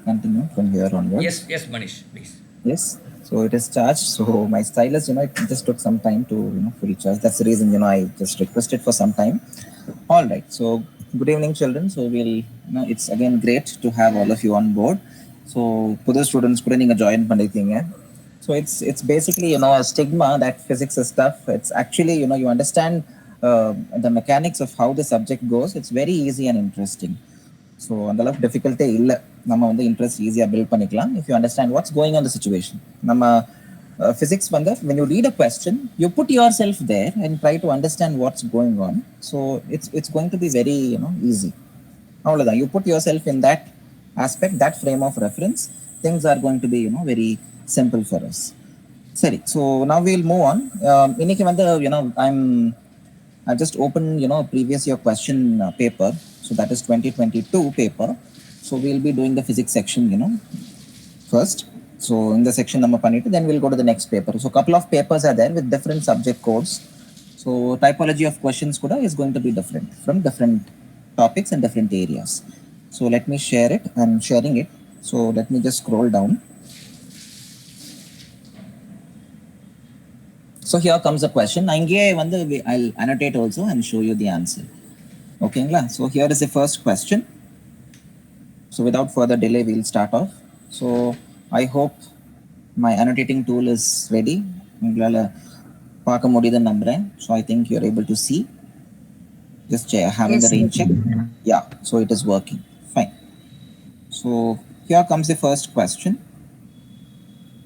continue from here onwards. Yes, Manish, please. Yes. So it is charged. So my stylus, it just took some time to, fully charge. That's the reason, I just requested for some time. All right. So good evening, children. So it's again great to have all of you on board. So புது students கூட நீங்க join பண்ணிருக்கீங்க. So it's basically, a stigma that physics is tough. It's actually, you understand the mechanics of how the subject goes. It's very easy and interesting. So அந்தளவுக்கு டிஃபிகல்ட்டே இல்லை. நம்ம வந்து interest ஈஸியாக build பண்ணிக்கலாம் if you understand what's going on the situation. நம்ம physics வந்து when you read a question, you put yourself there and try to understand what's going on. So it's going to be very easy. அவ்வளோதான். You put yourself in that aspect, that frame of reference, things are going to be very simple for us. சரி, so now we'll move on. இன்னைக்கு வந்து I just opened previous year question paper. So that is 2022 paper. So we'll be doing the physics section first. So in the section number panittu, then we'll go to the next paper. So couple of papers are there with different subject codes. So typology of questions kuda is going to be different from different topics and different areas. So let me share it. I'm sharing it. So let me just scroll down. So here comes the question. I'll annotate also and show you the answer. Okay, so here is the first question. So without further delay, we'll start off. So I hope my annotating tool is ready. So I think you're able to see. Just having the rain check. Yeah, so it is working. Fine. So here comes the first question.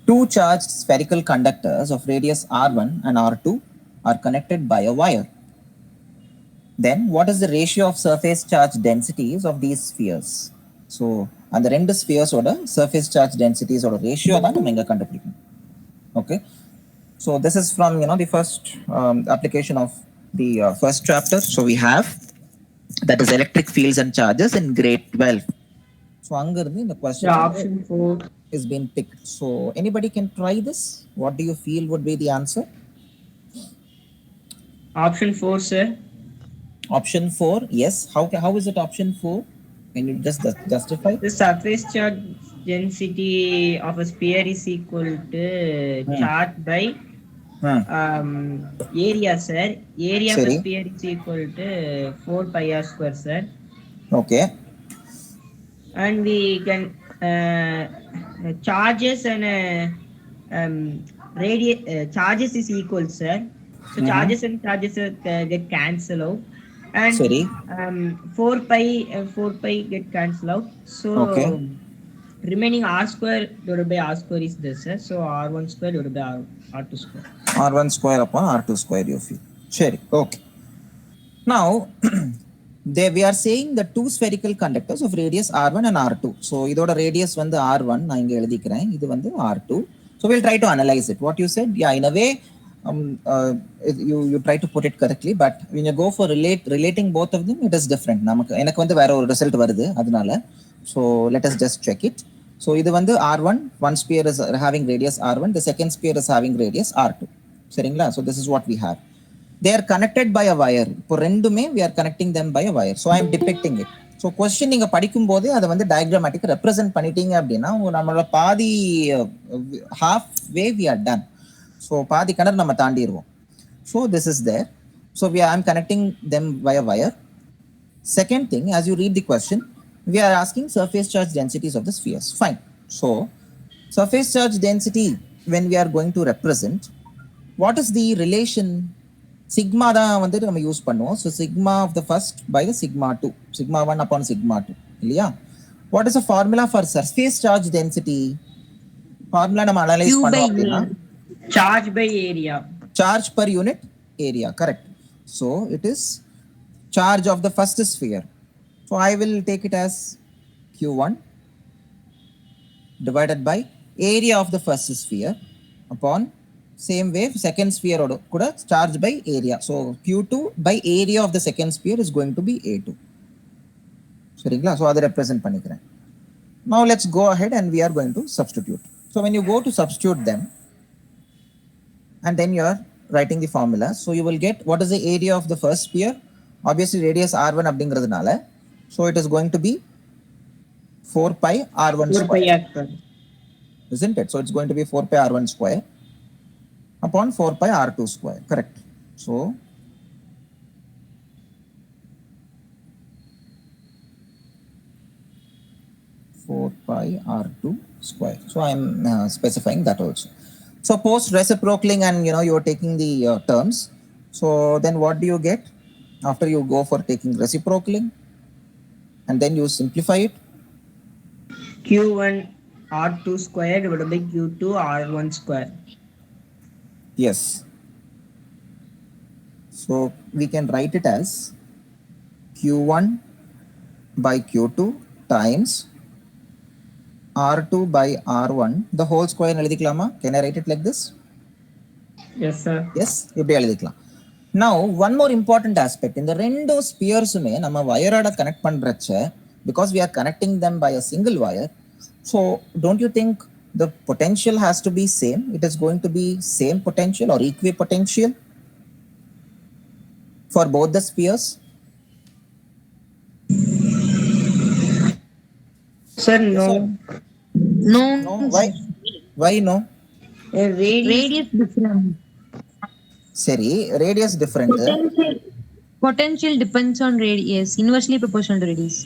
Two charged spherical conductors of radius R1 and R2 are connected by a wire. Then what is the ratio of surface charge densities of these spheres? So அந்த ரெண்டு spheres ஓட surface charge densities ஓட ratio தான் நம்ம இங்க கண்டுபிடிக்கணும். Okay, so this is from the first application of the first chapter. So we have that is electric fields and charges in grade 12. So அங்க இருந்து இந்த question option 4 is being picked. So anybody can try this. What do you feel would be the answer? Option 4, sir. Option 4, yes. How is it option 4? Can you just justify? The surface charge density of a sphere is equal to charge by area, sir. Area of a sphere is equal to 4 pi r square, sir. Okay. And we can charges and charges is equal, sir. So charges and charges get cancelled out. And 4 pi get cancelled out. So remaining r square divided by r square is this, sir. So r1 square divided by r2 square. R1 square upon R2 square you feel. Sure. Okay. Now we are saying the two spherical conductors of radius R1 and R2. So idoda radius vandu R1 நான் இங்க எழுதிக்கிறேன். இது வந்து R2. So we'll try to analyze it. What you said, yeah, in a way you try to put it correctly, but when you go for relating both of them, it is different. எனக்கு வந்து வேற ஒரு result வருது அதனால. So let us just check it. So இது வந்து R1, one sphere is having radius R1, the second sphere is having radius R2. சரிங்களா? So this is what we have. They are connected by a wire. இப்போ ரெண்டுமே we are connecting them by a wire. So I am depicting it. So question நீங்கள் படிக்கும்போதே அதை வந்து diagrammatic represent பண்ணிட்டீங்க அப்படின்னா நம்மளோட பாதி half way we are done. So பாதி கிணறு நம்ம தாண்டிடுவோம். So this is there. So I am connecting them via wire. Second thing, as you read the question, we are asking surface charge densities of the spheres. Fine. So surface charge density, when we are going to represent, what is the relation? Sigma தான் வந்துட்டு நம்ம use பண்ணுவோம். So sigma of the first by the sigma 2, sigma 1 upon sigma 2 இல்லையா? What is a formula for surface charge density? Formula நம்ம analyse பண்ணோம் அப்படின்னா charge by area, charge per unit area. Correct. So it is charge of the first sphere. So I will take it as Q1 divided by area of the first sphere upon same way second sphere kuda charge by area. So Q2 by area of the second sphere is going to be A2. சரிங்களா? So அதை represent பண்ணிக்கிறேன். Now let's go ahead and we are going to substitute. So when you go to substitute them and then you are writing the formula, so you will get what is the area of the first sphere. Obviously radius R1 அப்படிங்கிறதுனால, so it is going to be 4 pi r1 4 pi square, r square. isn't it? So it's going to be 4 pi r1 square upon 4 pi r2 square, correct? So 4 pi r2 square. So I'm specifying that also. So post reciprocaling and you're taking the terms. So then what do you get after you go for taking reciprocaling and then you simplify it? Q1 R2 square divided by Q2 R1 square. Yes. So we can write it as Q1 by Q2 times R2 by R1 the whole square. Can I write it like this? Yes, sir. Yes, இப்படி எழுதிக்கலாம். Now one more important aspect in the ரெண்டு ஸ்பியர்ஸுமே நம்ம வயரோட connect பண்றச்ச, because we are connecting them by a single wire, so don't you think the potential has to be same? It is going to be same potential or equipotential for both the spheres? Sir, Yes no. or No, no? sir. Why no? Radius. Radius different. சரி, radius different. Potential depends on radius, inversely proportional to radius.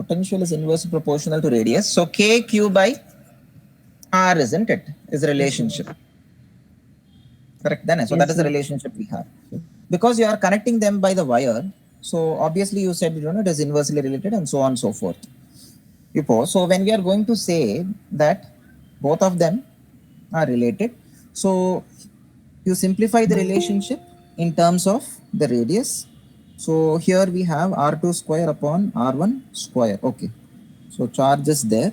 Potential is inversely proportional to radius. So kq by r, isn't it? Is a relationship. Correct then. So Yes, that is the sir. relationship we have. Because you are connecting them by the wire, so obviously you said it is inversely related and so on and so forth. So when we are going to say that both of them are related, so you simplify the relationship in terms of the radius. So here we have r2 square upon r1 square. Okay, so charge is there.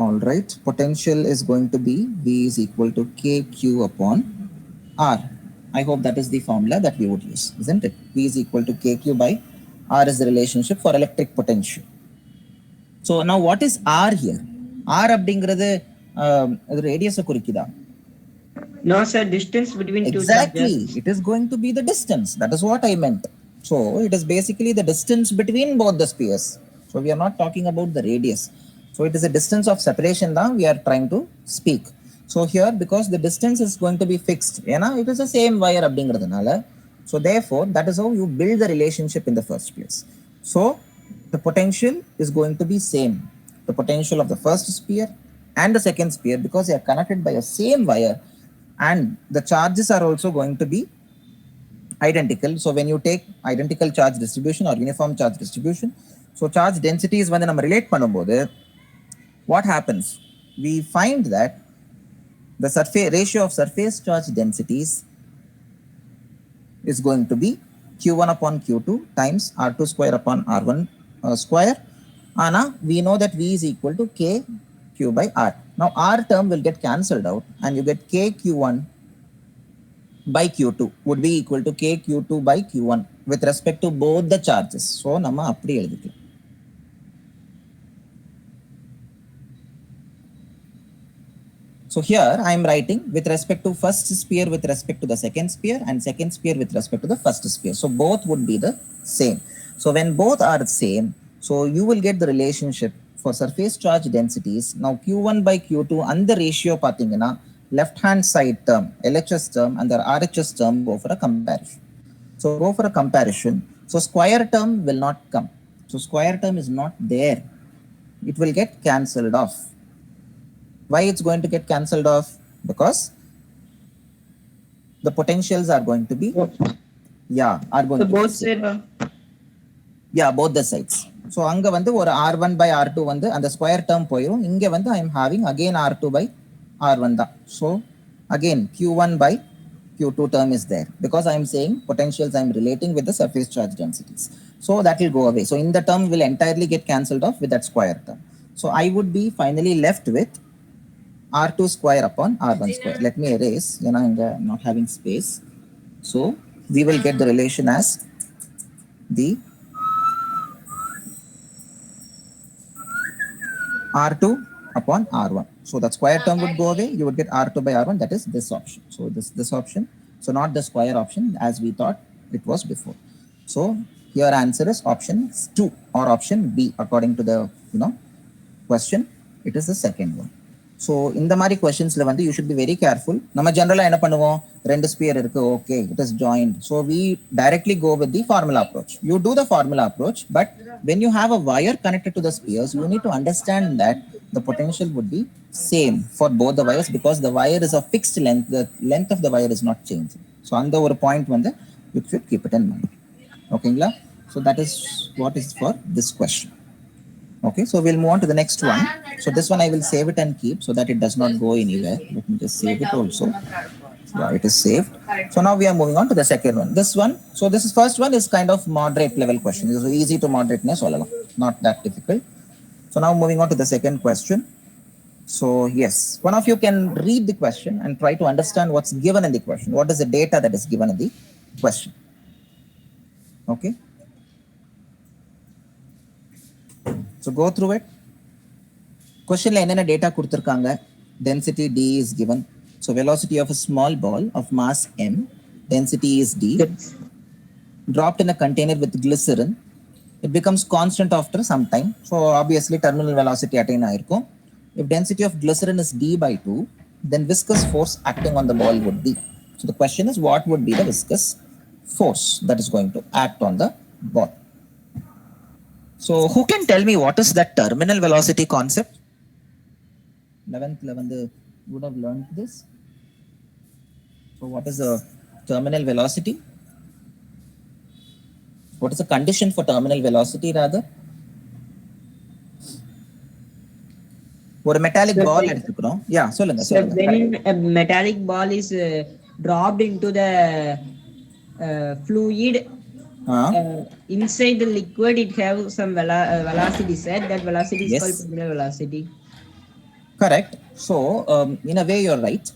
All right, potential is going to be V is equal to kq upon r. I hope that is the formula that we would use, isn't it? V is equal to kq by r is the relationship for electric potential. So now what is r here? R அப்படிங்கிறது radius குறிக்குதா? No, sir. Distance between two Exactly, charges. it is going to be the distance. That is what I meant. So it is basically the distance between both the spheres. So we are not talking about the radius. So it is a distance of separation that we are trying to speak. So here, because the distance is going to be fixed, it is the same wire அப்படிங்கிறதுனால, so therefore that is how you build the relationship in the first place. So the potential is going to be same. The potential of the first sphere and the second sphere, because they are connected by a same wire, and the charges are also going to be identical. So when you take identical charge distribution or uniform charge distribution, so charge densities when we relate பண்ணும்போது, what happens? We find that the surface ratio of surface charge densities is going to be q1 upon q2 times r2 square upon r1 square. Anna, we know that v is equal to k q by r. Now r term will get cancelled out and you get k q1 by q2 would be equal to k q2 by q1 with respect to both the charges. So நம்ம அப்படி எழுதிக்கலாம். So here I am writing with respect to first sphere with respect to the second sphere and second sphere with respect to the first sphere. So both would be the same. So when both are the same, so you will get the relationship for surface charge densities. Now q1 by q2 and the ratio pathina left hand side term, LHS term and the RHS term go for a comparison. So go for a comparison. So square term will not come. So square term is not there. It will get cancelled off. Why it's going to get cancelled off? Because the potentials are going to be, are going So to both be same. side. Both the sides. So அங்க வந்து ஒரு r1 by r2 வந்து அந்த square term போயிடும். இங்க வந்து I am having again r2 by r1 தான். So again q1 by q2 term is there because I am saying potentials I am relating with the surface charge densities. So that will go away. So in the term will entirely get cancelled off with that square term. So I would be finally left with r2 square upon r1 square. Let me erase, I'm not having space. So we will get the relation as the r2 upon r1. So that square term would go away. You would get r2 by r1. That is this option. So this option. So not the square option as we thought it was before. So your answer is option 2 or option B according to the question, it is the second one. So இந்த மாதிரி questions you should be very careful. நம்ம generally என்ன பண்ணுவோம், ரெண்டு sphere இருக்கு, okay, it is joined, so we directly go with the formula approach. You do the formula approach, but when you have a wire connected to the spheres, you need to understand that the potential would be same for both the wires, because the wire is of fixed length, the length of the wire is not changing. So அந்த ஒரு point you should keep it in mind. Okay, so that is what is for this question. Okay, so we'll move on to the next one. So this one I will save it and keep so that it does not go anywhere. Let me just save it also. Yeah, it is saved. So now we are moving on to the second one. This one, so this is first one is kind of moderate level question. It is easy to moderateness, not that difficult. So now moving on to the second question. So yes, one of you can read the question and try to understand what's given in the question. What is the data that is given in the question? Okay. So go through it. Question la enna data kuduthirukanga. Density D is given. So velocity of a small ball of mass m, density is D, dropped in a container with glycerin. It becomes constant after some time. So obviously terminal velocity attain aayirukkum. If density of glycerin is D by 2, then viscous force acting on the ball would be. So the question is, what would be the viscous force that is going to act on the ball? So who can tell me what is that terminal velocity concept? 11th would have learned this. So what is the terminal velocity? What is the condition for terminal velocity rather? ஒரு metallic ball எடுத்துக்கிறோம். Yeah, சொல்லுங்க. When a metallic ball is dropped into the fluid, inside the liquid, it have some velocity set. That velocity is called terminal velocity. Correct. So in a way you're right.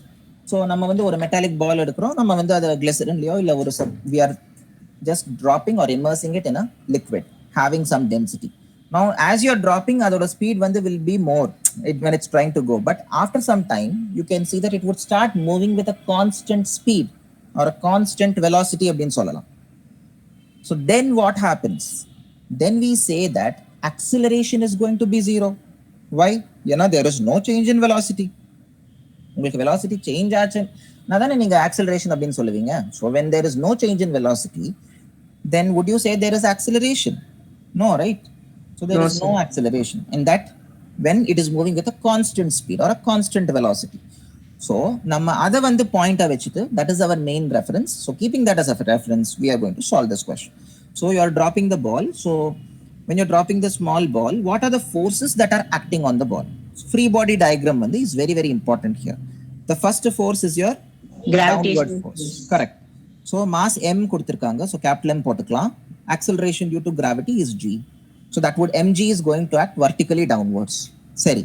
So நம்ம ஒரு metallic ball எடுக்கிறோம், நம்ம அது glycerinலயோ இல்ல ஒரு we are just dropping or immersing it in a liquid having some density. Now as you're dropping, அதோட speed will be more when it's trying to go, but after some time you can see that it would start moving with a constant speed or a constant velocity அப்படினு சொல்லலாம். So then what happens? Then we say that acceleration is going to be zero. Why? There is no change in velocity. உங்களுக்கு velocity change ஆச்சு நாதானே நீங்க acceleration அப்படினு சொல்லுவீங்க. So when there is no change in velocity, then would you say there is acceleration? No, right? So there is no acceleration in that when it is moving with a constant speed or a constant velocity. So நம்ம அதை point வச்சுட்டு, that is our main reference. So keeping that as a reference, we are going to solve this question. So you are dropping the ball. So when you're dropping the small ball, what are the forces that are acting on the ball? So free body diagram is very, very important here. The first force is your downward force. Correct. So mass m கொடுத்திருக்காங்க. So capital M போட்டுக்கலாம். Acceleration due to gravity is g. So that would mg is going to act vertically downwards. சரி,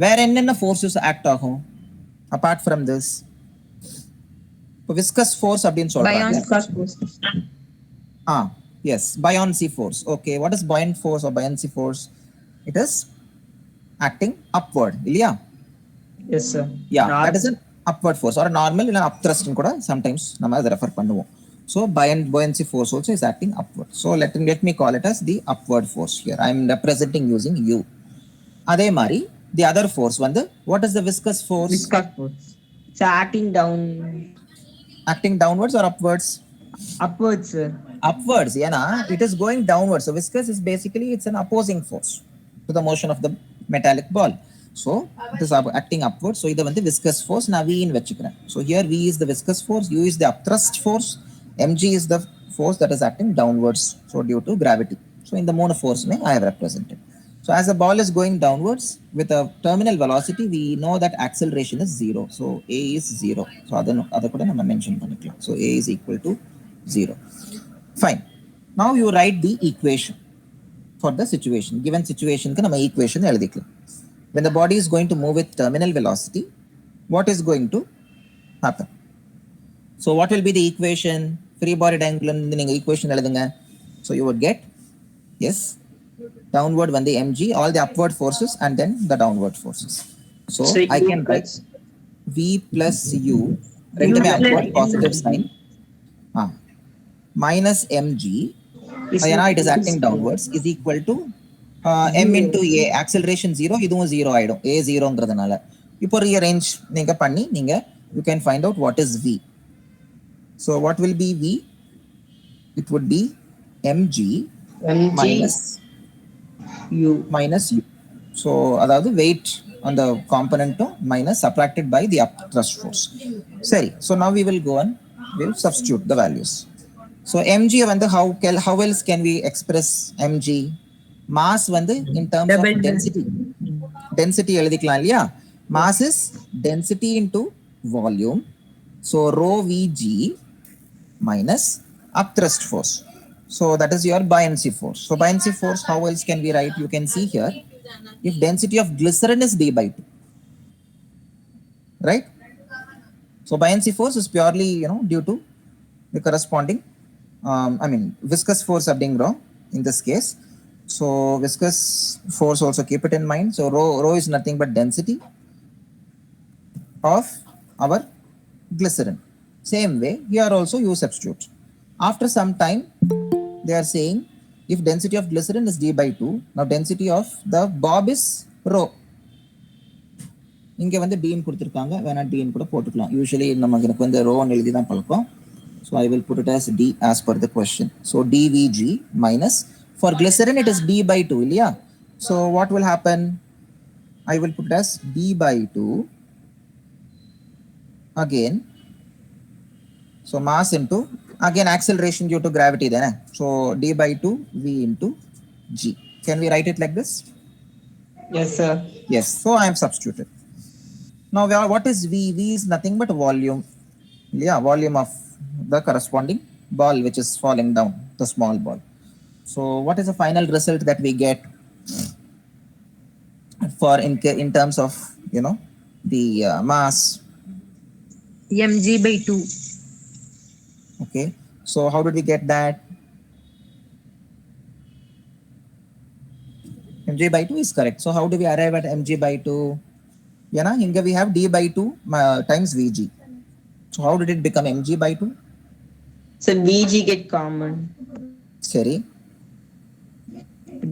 வேற என்னென்ன forces act ஆகும் apart from this? Viscous force அப்படினு சொல்றாங்க. Yes, buoyancy force. Okay, what is buoyant force or buoyancy force? It is acting upward, இல்லையா? Yes sir. Yeah, that is an upward force or a normal இல்ல upthrust கூட sometimes நம்ம அதை refer பண்ணுவோம். So buoyancy force also is acting upward. So let me call it as the upward force here. I am representing using U. அதே மாதிரி the other force what is the viscous force? Viscous force. It's acting down. Acting downwards or upwards? Upwards sir. Upwards, it is going downwards. So viscous is basically it's an opposing force to the motion of the metallic ball. So it is acting upwards. So இது viscous force நான் V in வெச்சுக்கிறேன். So here V is the viscous force, U is the upthrust force, mg is the force that is acting downwards, so due to gravity. So in the mono force I have represented. So as the ball is going downwards with a terminal velocity, we know that acceleration is 0. So A is 0. So அதை கூட நம்ம mention பண்ணிக்கலாம். So A is equal to 0. Fine. Now you write the equation for the situation. Given situation க்கு நம்ம equation எழுதிக்கலாம். When the body is going to move with terminal velocity, what is going to happen? So what will be the equation? Free body diagram நீங்க equation எழுதுங்க. So you would get, yes, downward mg, all the upward forces and then the downward forces. So I can write v plus u, ரெண்டுமே upward positive sign, minus mg, it is acting downwards, is equal to m into a acceleration 0 இதுவும் 0 ஆயிடும் a 0ங்கிறதுனால இப்போ rearrange நீங்க பண்ணி நீங்க you can find out what is v. So what will be v? It would be mg minus u. So அதாவது weight on the component minus subtracted by the up thrust force. சரி, so now we will go and we will substitute the values. So mg வந்து how else can we express mg? Mass வந்து in terms of density எழுதிக்கலாம் இல்லையா? Mass is density into volume. So rho vg minus upthrust force. So that is your buoyancy force. So buoyancy force, how else can we write? You can see here, if density of glycerin is d by 2, right? So buoyancy force is purely, due to the corresponding, viscous force அப்படிங்கிறோம் in this case. So viscous force also keep it in mind. So rho is nothing but density of our glycerin. Same way, here also you substitute. After some time, they are saying if density of glycerin is d by 2, now density of the bob is rho. இங்க வந்து d ன்னு கொடுத்திருக்காங்க, வேணா d ன்னு கூட போட்டுக்கலாம். Usually நமக்கு வந்து rho ன்னு எழுதி தான் பழக்கம். So I will put it as d as per the question. So dvg minus, for glycerin it is d by 2 இல்லையா? So what will happen? I will put it as d by 2 again. So mass into, again acceleration due to gravity then. So d by 2 v into g. Can we write it like this? Yes, sir. Yes. So I am substituted. Now what is v? V is nothing but volume. Yeah, volume of the corresponding ball which is falling down, the small ball. So what is the final result that we get for in terms of the mass? mg by 2. Okay, so how did we get that? mg by 2 is correct. So how do we arrive at mg by 2? Here we have d by 2 times vg. So how did it become mg by 2? So vg get common. Sorry.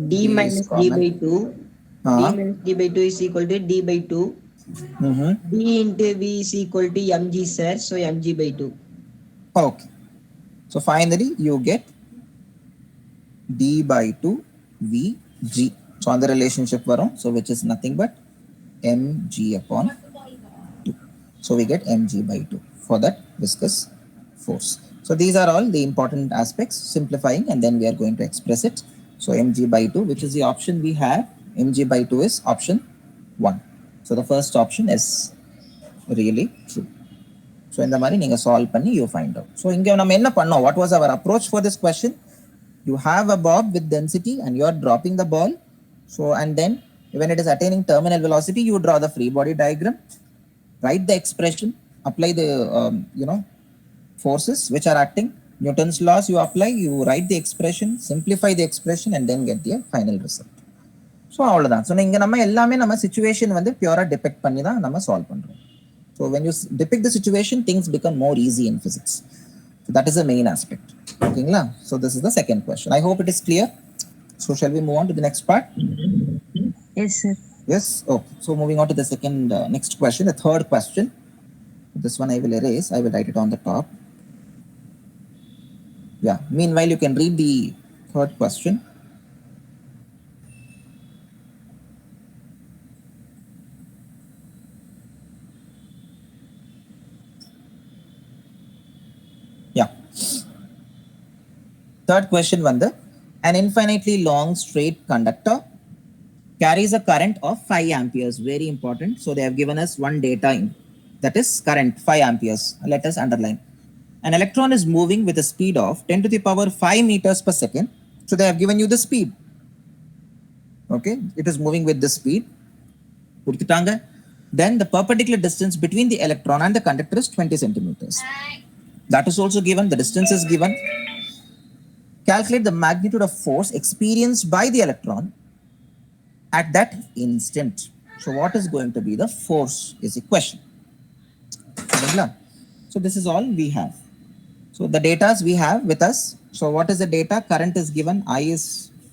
d minus d by 2. D minus d by 2 is equal to d by 2. D into v is equal to mg, sir. So mg by 2. Okay. So finally you get d by 2 vg. So on the relationship varum, so which is nothing but mg upon 2. So we get mg by 2 for that viscous force. So these are all the important aspects, simplifying, and then we are going to express it. So mg by 2, which is the option we have, mg by 2 is option 1. So the first option is really true. So in the mari neenga solve panni you find out. So inga nam enna pannom, what was our approach for this question? You have a bob with density and you are dropping the ball. So and then when it is attaining terminal velocity, you draw the free body diagram, write the expression, apply the forces which are acting, Newton's laws you apply, you write the expression, simplify the expression, and then get the final result. So அவ்வளவுதான். So இங்க நம்ம எல்லாமே நம்ம situation வந்து பியூரா defect பண்ணி தான் நம்ம solve பண்றோம். So when you depict the situation, things become more easy in physics. So that is the main aspect. Okay, so this is the second question. I hope it is clear. So shall we move on to the next part? Yes, sir. Yes. Oh, so moving on to the second next question, the third question. This one I will erase. I will write it on the top. Yeah. Meanwhile, you can read the third question. Yeah. Third question வந்து, an infinitely long straight conductor carries a current of 5 amperes. Very important. So they have given us one data in, that is current 5 amperes. Let us underline. An electron is moving with a speed of 10 to the power 5 meters per second. So they have given you the speed. Okay, it is moving with this speed. Then the perpendicular distance between the electron and the conductor is 20 centimeters. That is also given. The distance is given. Calculate the magnitude of force experienced by the electron at that instant. So what is going to be the force is a question. So this is all we have. So the data we have with us. So what is the data? Current is given. I is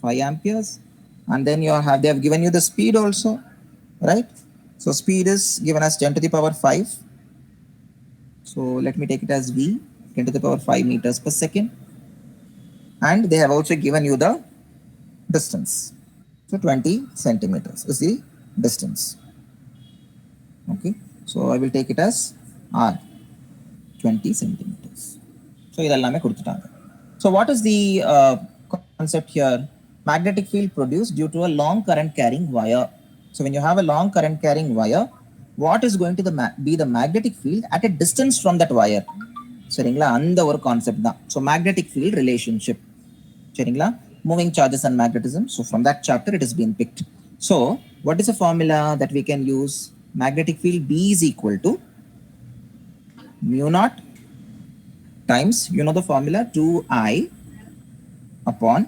5 amperes. And then they have given you the speed also, right? So speed is given as 10 to the power 5. So let me take it as v, 10 to the power 5 meters per second. And they have also given you the distance. So 20 centimeters is the distance. Okay, so I will take it as r, 20 centimeters. So idellame kodutanga. So what is the concept here? Magnetic field produced due to a long current carrying wire. So when you have a long current carrying wire, what is going to be the magnetic field at a distance from that wire? சரிங்களா, அந்த ஒரு concept தான். So magnetic field relationship. சரிங்களா, moving charges and magnetism. So from that chapter it has been picked. So what is a formula that we can use? Magnetic field B is equal to mu naught times, you know the formula, 2I upon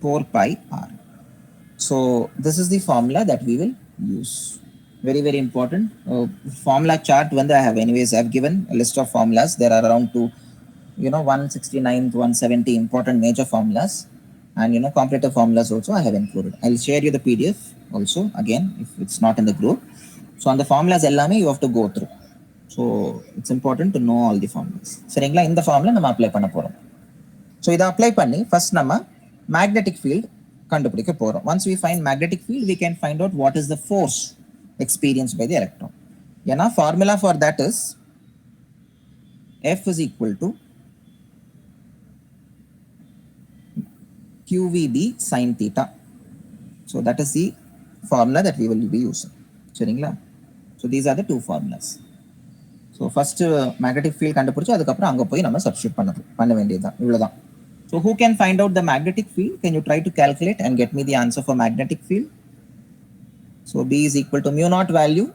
4 pi r. So this is the formula that we will use. Very, very important. Formula chart when I have given a list of formulas. There are around 169 to 170 important major formulas, and comparative formulas also I have included. I'll share you the PDF also again if it's not in the group. So on the formulas ellame you have to go through. So it's important to know all the formulas. சரிங்களா, இந்த formula நம்ம apply பண்ண போறோம். So இதை apply பண்ணி first நம்ம magnetic field கண்டுபிடிக்க போறோம். Once we find magnetic field, we can find out what is the force experienced by the electron. ஏன்னா formula for that is F is equal to QVB sin theta. So that is the formula that we will be using. சரிங்களா, so these are the two formulas. So first magnetic field கண்டுபிடிச்சு அதுக்கப்புறம் அங்கே போய் நம்ம substitute பண்ண வேண்டியதுதான், இவ்வளோதான். So who can find out the magnetic field? Can you try to calculate and get me the answer for magnetic field? So B is equal to mu naught value.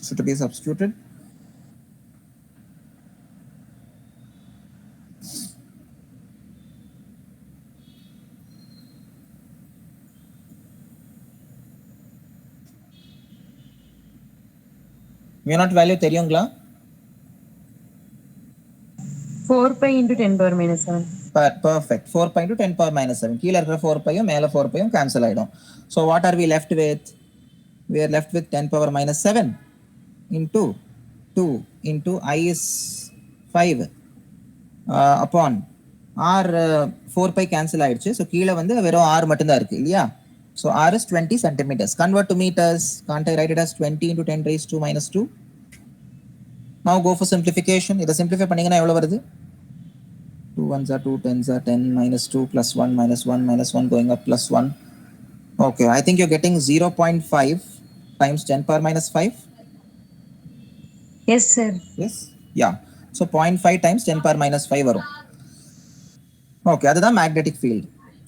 So to be substituted, mu naught value தெரியுங்களா? 4 pi into 10 power minus 7. Perfect. 4 pi into 10 power minus 7. கீழே இருக்கிற 4 pi மேல 4 pi cancel ஆயிடும். So what are we left with? We are left with 10 power minus 7 into 2 into I is 5 upon R 4 pi cancel ஆயிடுச்சு. So கீழே வந்து வெறும் R மட்டும்தான் இருக்கு இல்லையா? So R is 20 centimeters. Convert to meters. Can't I write it as 20 into 10 raised to minus 2? Now go for simplification. இதை simplify பண்ணீங்கன்னா எவ்வளவு வருது? 2 ones are 2, 10s are 10, minus 2 plus 1 minus 1 minus 1 going up plus 1. Okay, I think you're getting 0.5 times 10 power minus 5. Yes, sir. Yes, yeah. So 0.5 times 10 power minus 5 varum. Okay, that's the magnetic field.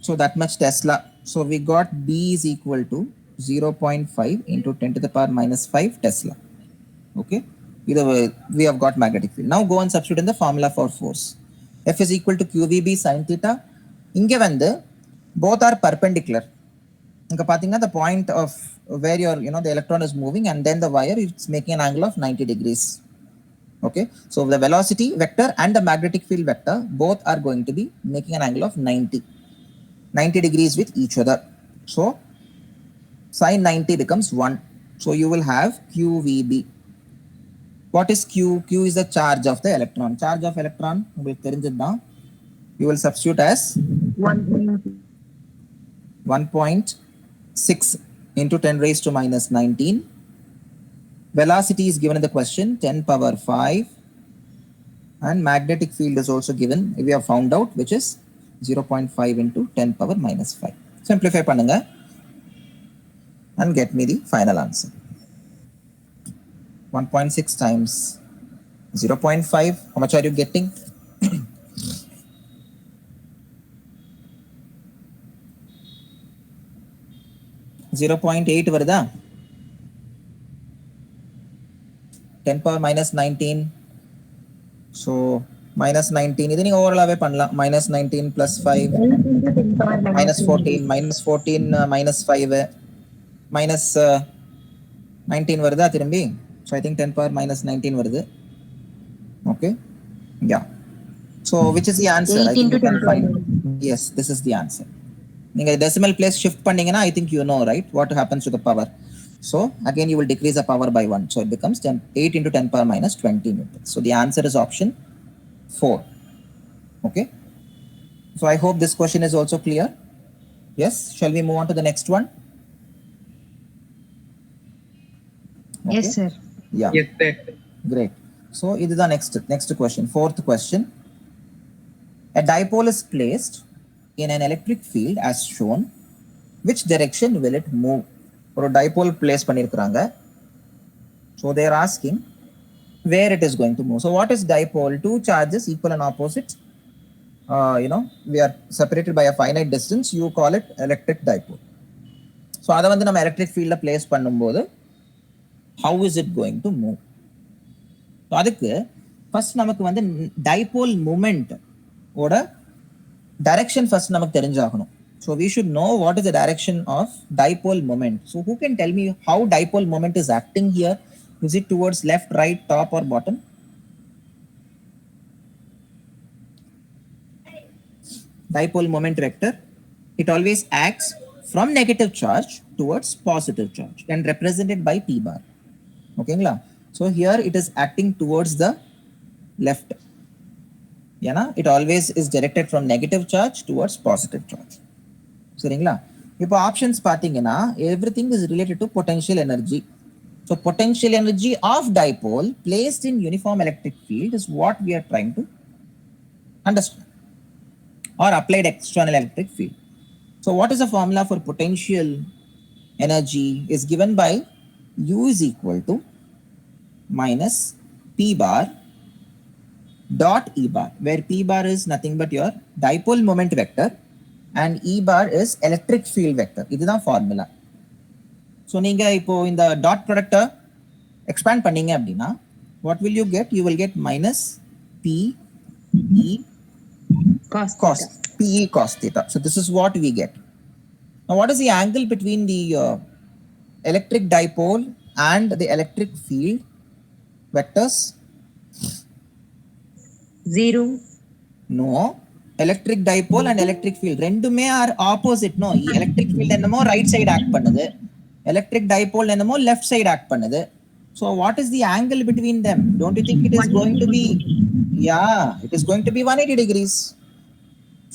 So that much Tesla. So we got B is equal to 0.5 into 10 to the power minus 5 Tesla. Okay, either way we have got magnetic field. Now go and substitute in the formula for force. F is equal to QVB sin theta. இங்கே வந்து both are perpendicular. இங்கே பார்த்தீங்கன்னா the point of where your the electron is moving and then the wire is making an angle of 90 degrees. Okay, so the velocity vector and the magnetic field vector both are going to be making an angle of 90 degrees with each other. So sin 90 becomes 1. So you will have QVB. What is Q? Q is the charge of the electron. Charge of electron, you will substitute as 1.6 into 10 raised to minus 19. Velocity is given in the question, 10 power 5. And magnetic field is also given, we have found out, which is 0.5 into 10 power minus 5. Simplify pannunga and get me the final answer. 1.6 times 0.5. How much are you getting? 0.8 வருதா? 10 power minus 19. So minus 19. இது நீங்க ஓவராலாவே பண்ணலாம். Minus 19 plus 5 minus 14 minus 14 minus 5 minus 19 வருதா திரும்பி? So I think 10 power minus 19 வருது. Okay, yeah. So which is the answer? 8 into 10 power. Yes, this is the answer. நீங்க decimal place shift பண்ணீங்கன்னா I think you know, right, what happens to the power. So again you will decrease the power by 1, so it becomes 8 into 10 power minus 20 newtons. So the answer is option 4. Okay, so I hope this question is also clear. Yes, shall we move on to the next one? Okay. Yes, sir. Yeah. Yes, sir. Great. So this is the next question, fourth question. A dipole is placed in an electric field as shown. Which direction will it move? Or a dipole place பண்ணிருக்காங்க. So they are asking where it is going to move. So what is dipole? Two charges equal and opposite. We are separated by a finite distance. You call it electric dipole. So அதை வந்து நம்ம electric field place பண்ணும்போது how is it going to move? So அதுக்கு first நமக்கு வந்து dipole moment ஓட direction first நமக்கு தெரிஞ்சாகணும். So we should know what is the direction of dipole moment. So who can tell me how dipole moment is acting here? Is it towards left, right, top or bottom? Dipole moment vector, it always acts from negative charge towards positive charge and represented by p bar. Okay, so here it is acting towards the left. It always is directed from negative charge towards positive charge. சரிங்களா? இப்போ options பார்த்தீங்கன்னா everything is related to potential energy. So potential energy of dipole placed in uniform electric field is what we are trying to understand, or applied external electric field. So what is the formula for potential energy is given by U is equal to minus P bar dot E bar, where P bar is nothing but your dipole moment vector and E bar is electric field vector. இதுதான் formula. So நீங்க இப்போ இந்த dot product expand பண்ணீங்க அப்படின்னா what will you get? You will get minus P E cos P E cos theta. So this is what we get. Now what is the angle between the electric dipole and the electric field vectors? 0. No. Electric dipole and electric field ரெண்டுமே are opposite. No, electric field என்னமோ right side act பண்ணுது, electric dipole என்னமோ left side act பண்ணுது. So what is the angle between them? Don't you think it is going to be, it is going to be 180 degrees.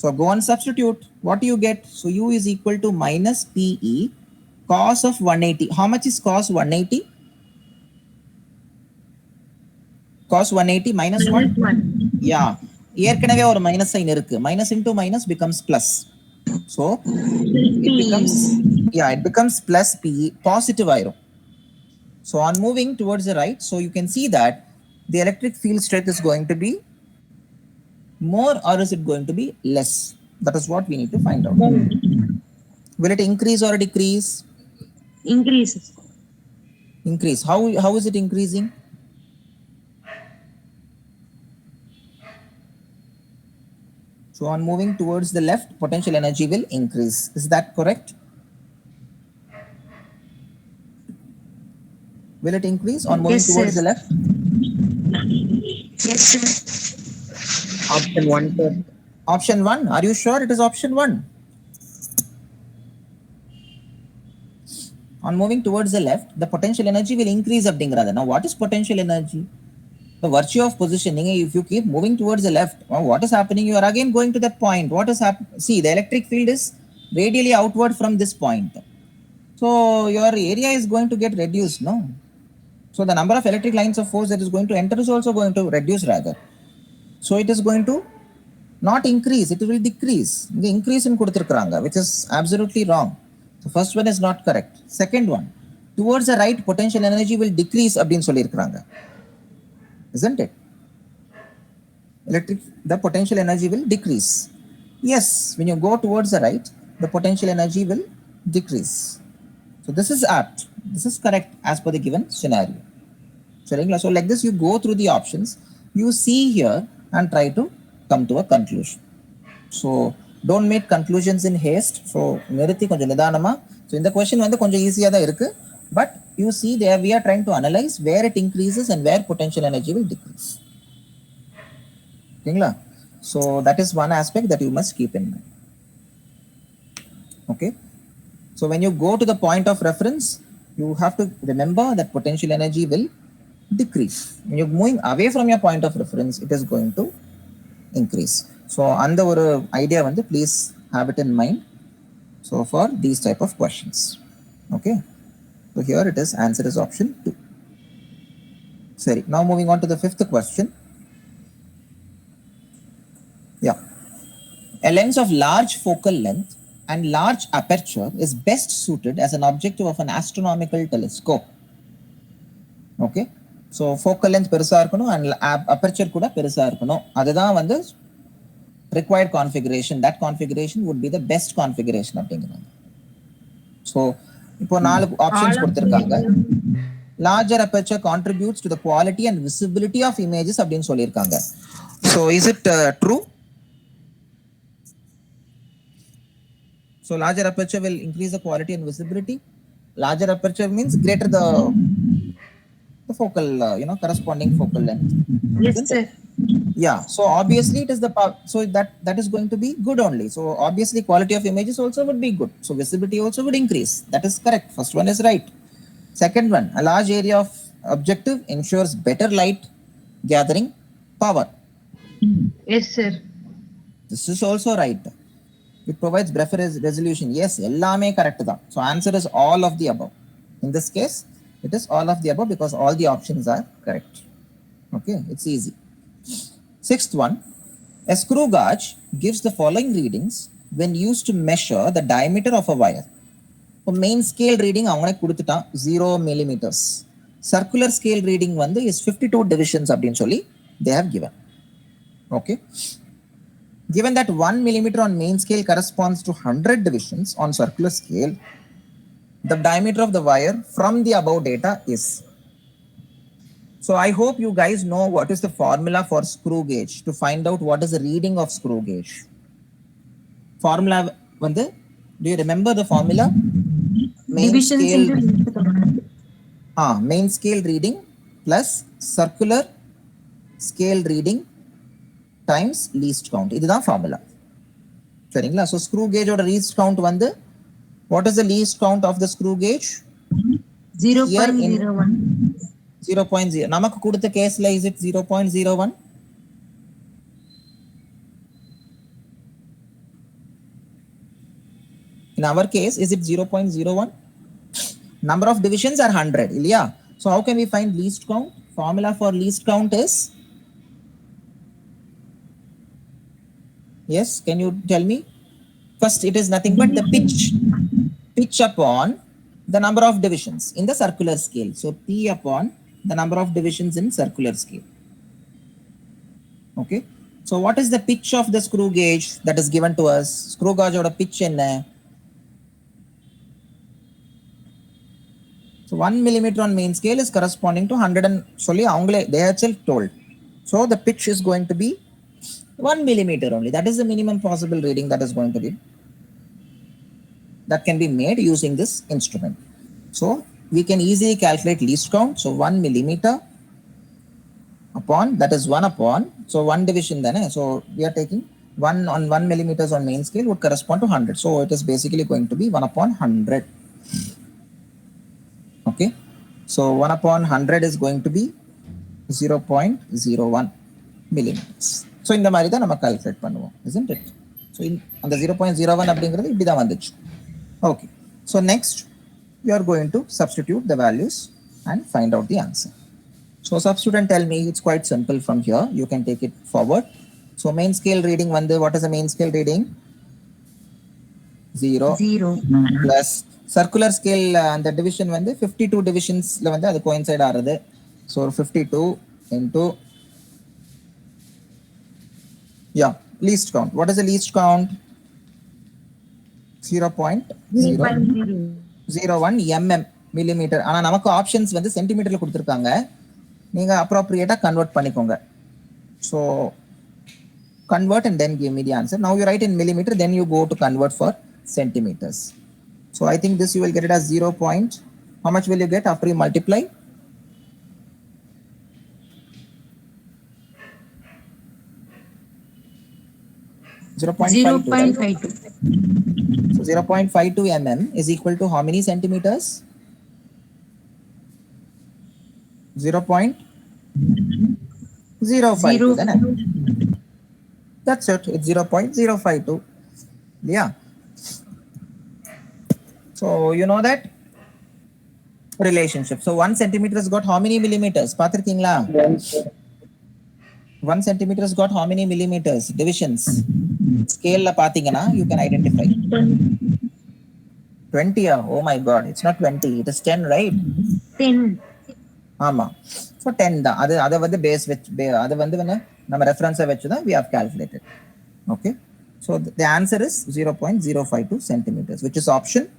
So go and substitute. What do you get? So U is equal to minus PE cos of 180. How much is cos 180? Cos 180 minus 1? Yeah. ஏற்கனவே ஒரு minus sign இருக்கு. Minus into minus becomes plus. So it becomes plus PE, positive ஆயிரும். So on moving towards the right, so you can see that the electric field strength is going to be more or is it going to be less? That is what we need to find out. Will it increase or decrease? Increases. Increase. How is it increasing? So on moving towards the left, potential energy will increase. Is that correct? Will it increase on moving towards the left? Yes, sir. Option 1, sir. Option 1. Are you sure it is option 1? On moving towards the left, the potential energy will increase அப்படிங்கிறத. Now what is potential energy? The virtue of positioning, if you keep moving towards the left, what is happening? You are again going to that point. What is happening? See, the electric field is radially outward from this point. So your area is going to get reduced, no? So the number of electric lines of force that is going to enter is also going to reduce rather. So it is going to not increase, it will decrease. Increase in கொடுத்திருக்காங்க, which is absolutely wrong. So first one is not correct. Second one, towards the right, potential energy will decrease அப்படின்னு சொல்லியிருக்காங்க. Isn't it? The potential energy will decrease. Yes, when you go towards the right, the potential energy will decrease. So this is apt. This is correct as per the given scenario. So like this, you go through the options, you see here and try to come to a conclusion. So don't make conclusions in haste. So நிறுத்தி கொஞ்சம் நிதானமா. So இந்த question வந்து கொஞ்சம் ஈஸியா தான் இருக்கு. But you see there we are trying to analyze where it increases and where potential energy will decrease. Okay? So that is one aspect that you must keep in mind. Okay. So when you go to the point of reference, you have to remember that potential energy will decrease. When you're moving away from your point of reference, it is going to increase. So அந்த ஒரு idea வந்து please have it in mind. So for these type of questions. Okay. So here it is, answer is option 2. Sorry. Now moving on to the fifth question. Yeah. A lens of large focal length and large aperture is best suited as an objective of an astronomical telescope. Okay. So focal length பெருசா இருக்கணும் and aperture கூட பெருசா இருக்கணும். அதுதான் வந்து required configuration. That configuration would be the best configuration அப்படிங்கிறாங்க. So இப்போ 4 options கொடுத்திருக்காங்க. Larger aperture contributes to the quality and visibility of images அப்படின்னு சொல்லியிருக்காங்க. So is it true? So larger aperture will increase the quality and visibility. Larger aperture means greater the focal, corresponding focal length. Yes, sir. Yeah. So obviously it is the so that is going to be good only. So obviously quality of images also would be good. So visibility also would increase. That is correct. First one is right. Second one, a large area of objective ensures better light gathering power. Yes, sir. This is also right. It provides better resolution. Yes, ellame correct da. So answer is all of the above. In this case, it is all of the above because all the options are correct. Okay, it's easy. Sixth one, a screw gauge gives the following readings when used to measure the diameter of a wire. So main scale reading avanga kuduthita 0 millimeters. Circular scale reading வந்து is 52 divisions அப்படினு சொல்லி they have given. Okay. Given that 1 millimeter on main scale corresponds to 100 divisions on circular scale, the diameter of the wire from the above data is. So I hope you guys know what is the formula for screw gauge to find out what is the reading of screw gauge. Formula வந்து, do you remember the formula? Main Divisions scale, into main scale reading plus circular scale reading times least count. இதுதான் formula. சரிங்களா? So screw gauge ஓட least count வந்து, what is the least count of the screw gauge? 0.01. 0.0. நமக்கு கொடுத்த கேஸ்ல is it 0.01? In our case, is it 0.01? Number of divisions are 100. இல்லையா? So how can we find least count? Formula for least count is, yes, can you tell me? First, it is nothing but the pitch upon the number of divisions in the circular scale. So P upon the number of divisions in circular scale. Okay. So what is the pitch of the screw gauge that is given to us? Screw gauge oda pitch enna? So 1 millimeter on main scale is corresponding to 100 and solely they are still told. So the pitch is going to be 1 millimeter only. That is the minimum possible reading that is going to be, that can be made using this instrument. So we can easily calculate least count. So 1 millimeter upon, that is 1 upon, so 1 division then. So we are taking 1 on 1 millimeters on main scale would correspond to 100. So it is basically going to be 1 upon 100. Okay. So 1 upon 100 is going to be 0.01 millimeters. So இந்த மாதிரி தான் நம்ம calculate பண்ணுவோம், isn't it? So அந்த 0.01 அப்படிங்கிறது இப்படி தான் வந்துச்சு. Okay. So next, you are going to substitute the values and find out the answer. So substitute and tell me. It's quite simple from here. You can take it forward. So main scale reading வந்து, what is the main scale reading? 0 plus circular scale and the division வந்து 52 divisionsல வந்து அது coincide ஆகுது. So 52 into, yeah, least count. What is the least count? 0.001 mm millimeter. ஆனா நமக்கு options வந்து சென்டிமீட்டர்ல கொடுத்திருக்காங்க. நீங்க appropriate convert பண்ணிக்கோங்க. So convert and then give me the answer. Now you write in millimeter, then you go to convert for centimeters. So I think this you will get it as 0. How much will you get after you multiply? 0.52, right? 0.52. So 0.52 mm is equal to how many centimeters? 0.052. Zero. Then that's it. It's 0.052. Yeah. So you know that relationship. So 1 centimeter has got how many millimeters? Pathirkingla? 1 centimeter has got how many millimeters? Divisions. Scale la pathingana, you can identify. 20. Oh my god, it's not 20, it is 10, right? 10. So 10 da. Other the base which other one the reference we have calculated. Okay. So the answer is 0.052 centimeters, which is option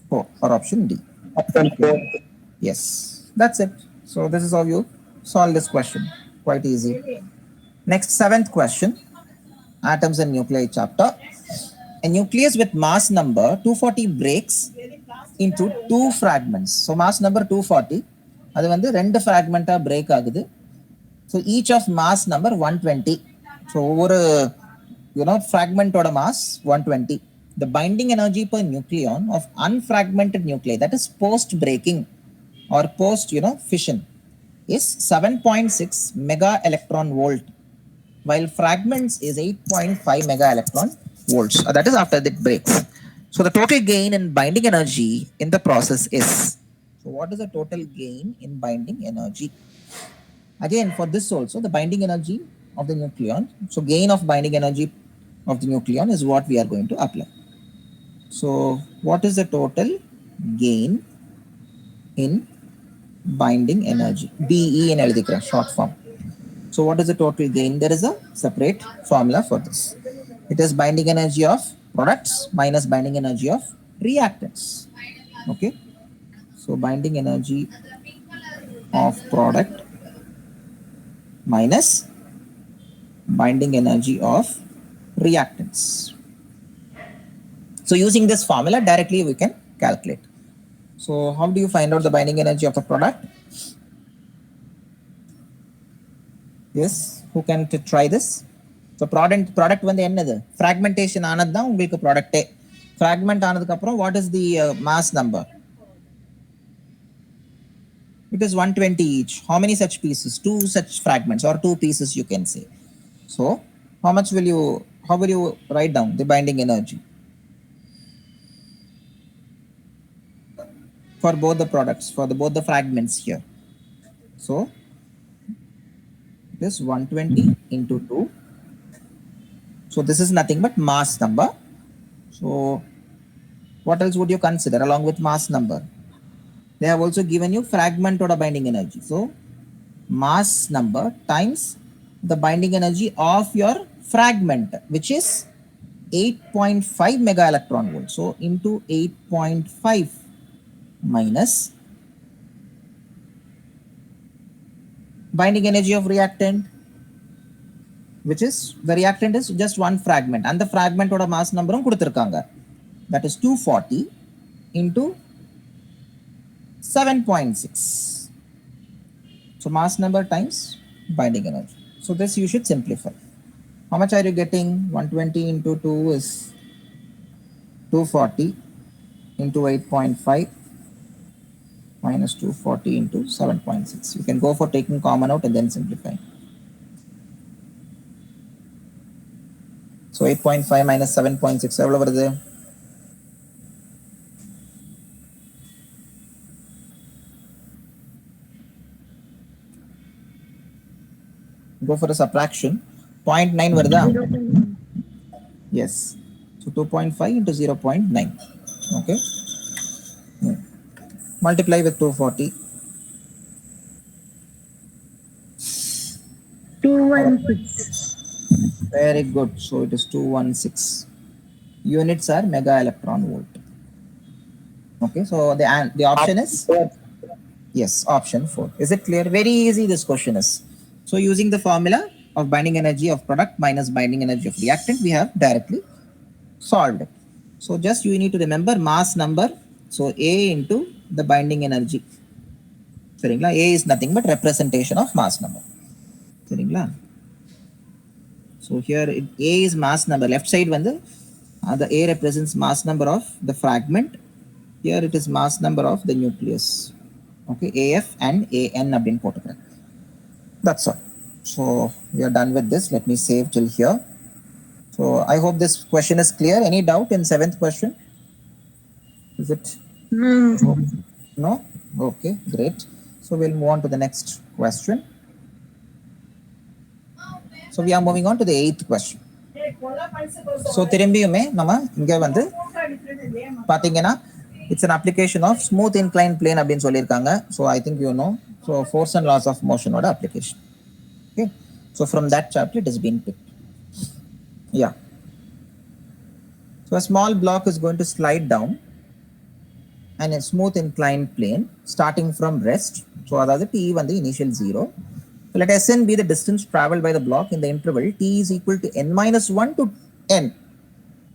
4 or option D. Okay. Yes, that's it. So this is how you solve this question. Quite easy. Next, seventh question. Atoms and nuclei chapter. A nucleus with mass number 240 breaks into two fragments. So mass number 240. அது வந்து ரெண்டு fragment break ஆகுது. So each of mass number 120. So over fragment oda mass 120. The binding energy per nucleon of unfragmented nuclei, that is post breaking or post fission, is 7.6 mega electron volt, while fragments is 8.5 mega electron volts. That is after it breaks. So the total gain in binding energy in the process is. So what is the total gain in binding energy? Again, for this also, the binding energy of the nucleon. So gain of binding energy of the nucleon is what we are going to apply. So what is the total gain in binding energy? BE in Eldikra, short form. So what is the total gain? There is a separate formula for this. It is binding energy of products minus binding energy of reactants. Okay. So binding energy of product minus binding energy of reactants. So using this formula directly we can calculate. So how do you find out the binding energy of a product? Yes, who can try this? So product வந்து என்னது? Fragmentation ஆனது தான் உங்களுக்கு ப்ராடக்ட்டே. Fragment ஆனதுக்கு அப்புறம் what is the mass number? It is 120 each. How many such pieces? Two such fragments or two pieces you can say. So how will you write down the binding energy for both the products, for both the fragments here? So it is 120 into 2. So this is nothing but mass number. So what else would you consider along with mass number? They have also given you fragment or binding energy. So mass number times the binding energy of your fragment, which is 8.5 mega electron volt. So into 8.5 minus binding energy of reactant, which is the reactant is just one fragment and the fragment oda mass number kuduthirukanga, that is 240 into 7.6. So mass number times binding energy. So this you should simplify. How much are you getting? 120 into 2 is 240 into 8.5 minus 240 into 7.6. You can go for taking common out and then simplify. So 8.5 minus 7.6 எவ்வளவு வருது? Go for a subtraction. 0.9 வருதா? Yes. So 2.5 into 0.9. Okay. Multiply with 240. 216. Very good. So it is 216. Units are mega electron volt. Okay. So the option is yes, option 4. Is it clear? Very easy this question is. So using the formula of binding energy of product minus binding energy of reactant, we have directly solved it. So just you need to remember mass number. So A into the binding energy. A is nothing but representation of mass number. So here A is mass number. Left side when the A represents mass number of the fragment. Here it is mass number of the nucleus. Okay, AF and AN have been put. That's all. So we are done with this. Let me save till here. So I hope this question is clear. Any doubt in 7th question? Is it? No. No? Okay, great. So we'll move on to the next question. So we are moving on to the 8th question. So திரும்பியுமே நம்ம இங்க வந்து பாத்தீங்கன்னா it's an application of smooth inclined plane அப்படின்னு சொல்லியிருக்காங்க. So I think you know. So force and laws of motion ஓட application. Okay. So from that chapter it has been picked. Yeah. So a small block is going to slide down and a smooth inclined plane starting from rest. So அதாவது t வந்து initial 0. So let Sn be the distance traveled by the block in the interval t is equal to n minus 1 to n.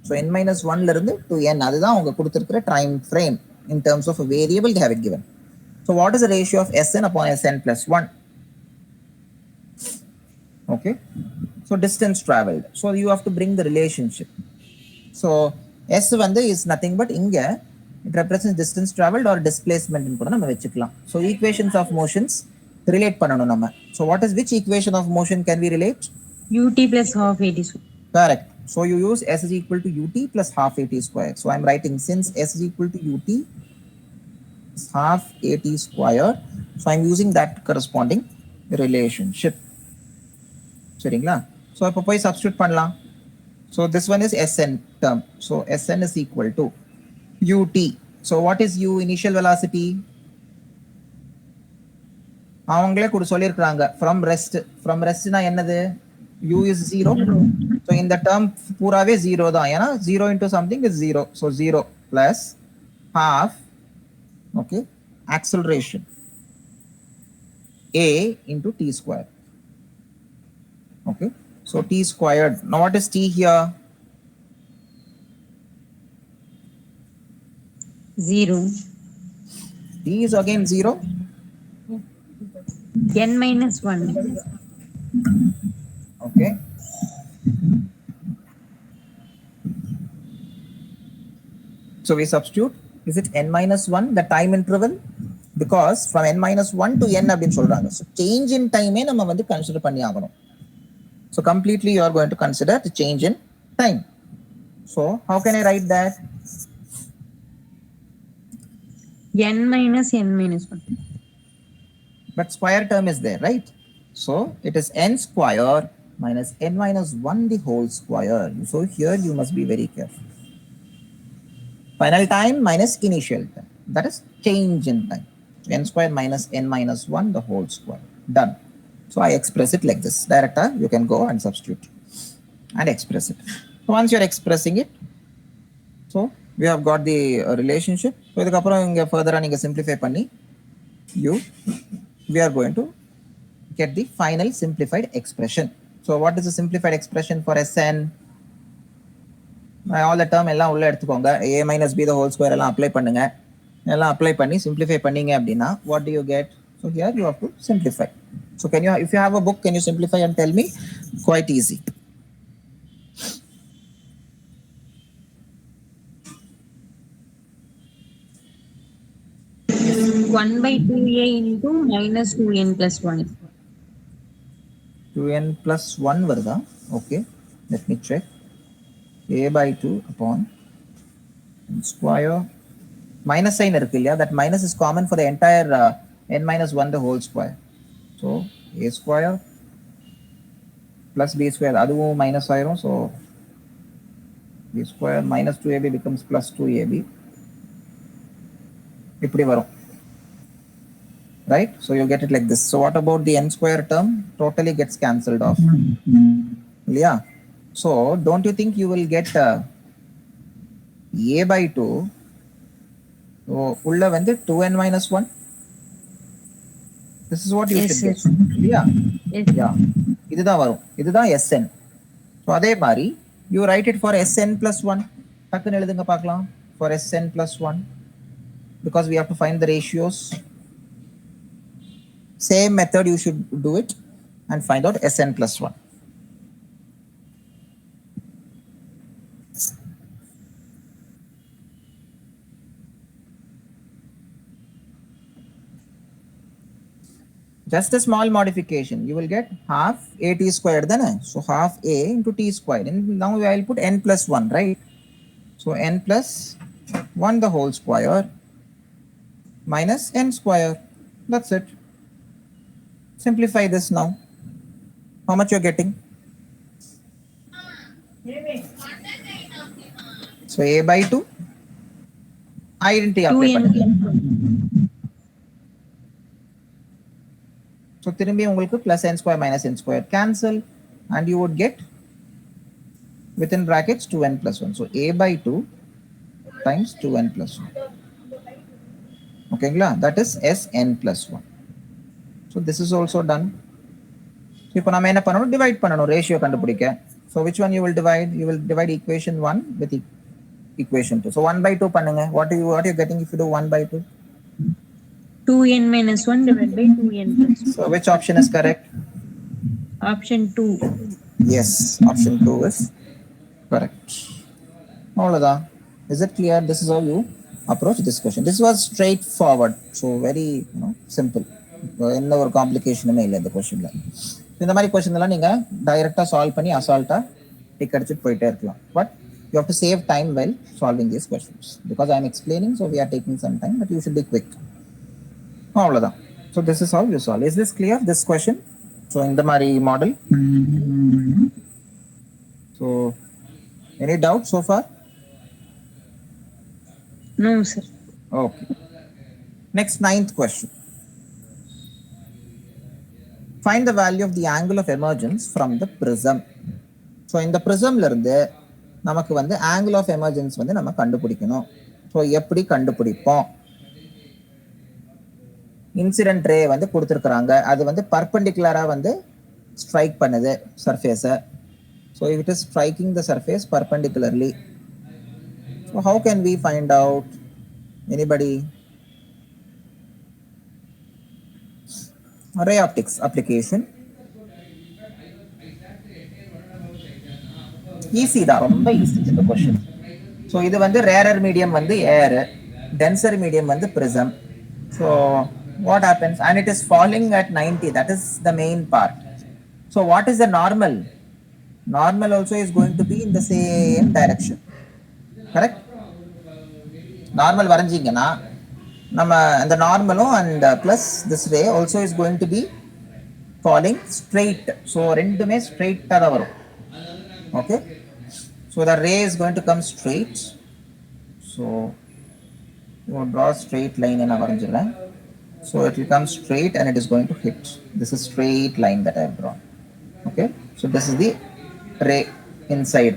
So n minus 1 இருந்து to n. அதுதான் அவங்க கொடுத்திருக்கிற time frame in terms of a variable they have it given. So what is the ratio of Sn upon Sn plus 1? Okay. So distance traveled. So you have to bring the relationship. So S வந்து is nothing but இங்க it represents distance traveled or displacement கூட நம்ம வெச்சுக்கலாம். So equations of motions relate பண்ணனும் நம்ம. So what is which equation of motion can we relate? ut plus half at square. Correct. So you use S is equal to ut plus half at square. So I'm writing since S is equal to ut is half at square. So I'm using that corresponding relationship. சரிங்களா? So இப்போ போய் substitute பண்ணலாம். So this one is Sn term. So Sn is equal to ut. So what is u initial velocity? அவங்களே கூட சொல்லியிருக்காங்க from rest னா என்னது? u is 0. So in the term பூராவே 0 தான். ஏன்னா 0 into something is 0. So 0 plus half, okay, acceleration a into t square. Okay, so t squared. Now what is t here? 0. T is again 0. n minus 1. Okay. So we substitute. Is it n minus 1 the time interval? Because from n minus 1 to n அப்படின்னு சொல்றாங்க. So change in time நம்ம வந்து consider பண்ணி ஆகணும். So completely you are going to consider the change in time. So how can I write that? n minus 1. But square term is there, right? So it is n square minus n minus 1 the whole square. So here you must be very careful. Final time minus initial time. That is change in time. N square minus n minus 1 the whole square. Done. So I express it like this. Director, you can go and substitute and express it. So once you're expressing it, so we have got the relationship. So இதுக்கப்புறம் இங்க further நீங்க simplify பண்ணி we are going to get the final simplified expression. So what is the simplified expression for Sn? All the term எல்லாம் உள்ள எடுத்துக்கோங்க. a minus b the whole square எல்லாம் apply பண்ணுங்க. எல்லாம் அப்ளை பண்ணி simplify பண்ணீங்க அப்படின்னா what do you get? So here you have to simplify. So can you, if you have a book, can you simplify and tell me? Quite easy. One by 2a into minus 2n plus 1. 2n plus 1 வருதா? Okay, let me check. a by 2 upon square minus sign இருக்கு இல்லையா? That minus is common for the entire n minus 1 the whole square. So a square plus b square அதுவும் minus ஆயிரும். So b square minus 2ab becomes plus 2ab. இப்படி வரும். Right? So you get it like this. So what about the n square term? Totally gets cancelled off. Yeah. So don't you think you will get a by 2? So உள்ள வந்து 2n minus 1. This is what you should get. Yeah. Yeah. இதுதான் வரும். இதுதான் Sn. So அதே மாதிரி you write it for Sn plus 1. டக்குன்னு எழுதுங்க பார்க்கலாம். For Sn plus 1. Because we have to find the ratios. Same method you should do it and find out Sn plus 1. Just a small modification. You will get half a t squared then. So half a into t squared. And now I will put n plus 1, right? So n plus 1 the whole square minus n square. That's it. Simplify this now. How much you're getting? So a by 2. Identity apply 2n. So திரும்பி உங்களுக்கு plus n square minus n square cancel and you would get within brackets 2n plus 1. So a by 2 times 2n plus 1. Okay, that is Sn plus 1. So this is also done. So இப்போ நாம என்ன பண்ணணும்? Divide பண்ணணும் ratio கண்டுபிடிக்க. So which one you will divide? You will divide equation 1 with equation 2. So 1 by 2 பண்ணுங்க. What are you getting if you do 1 by 2? 2n minus 1 divided by 2n plus 1. So which option is correct? Option 2. Yes, option 2 is correct. Avladha. Is it clear? This is how you approach this question. This was straightforward. So very simple. எந்த ஒரு காம்ப்ளிகேஷனுமே இல்லை இந்த கொஸ்டின்ல. இந்த மாதிரி question எல்லாம் நீங்க டைரக்டா சால்வ் பண்ணி அசால்ட்டா டிக் அடிச்சுட்டு போயிட்டே இருக்கலாம். But you have to save time while solving these questions because I am explaining, so we are taking some time, but you should be quick. அவ்வளவுதான். So this is how you solve. Is this clear, this question? So இந்த மாதிரி model. So any doubt so far? No, sir. Okay. Next, 9th question. Find the value of the angle of emergence from the prism. So in the prism ல இருந்து நமக்கு வந்து angle of emergence வந்து நம்ம கண்டுபிடிக்கணும். So எப்படி கண்டுபிடிப்போம்? Incident ray வந்து கொடுத்துருக்குறாங்க. அது வந்து பர்பெண்டிகுலரா வந்து ஸ்ட்ரைக் பண்ணுது சர்ஃபேஸை. So if it is striking the surface perpendicularly, so how can we find out? Anybody? Ray optics application. Easy da, romba easy இந்த question. So இது வந்து rarer medium வந்து air, denser medium வந்து prism. So what happens? And it is falling at 90. That is the main part. So what is the normal? Normal also is going to be in the same direction. Correct? Normal வரைஞ்சிங்கன்னா நம்ம அந்த நார்மலும் and plus this ray also is going to be falling straight. So ரெண்டுமே ஸ்ட்ரெயிட்டா தான் வரும். Okay? So the ray is going to come straight. So you draw a straight line in our line. So it will come straight and it is going to hit. This is straight line that I have drawn. Okay? So this is the ray inside.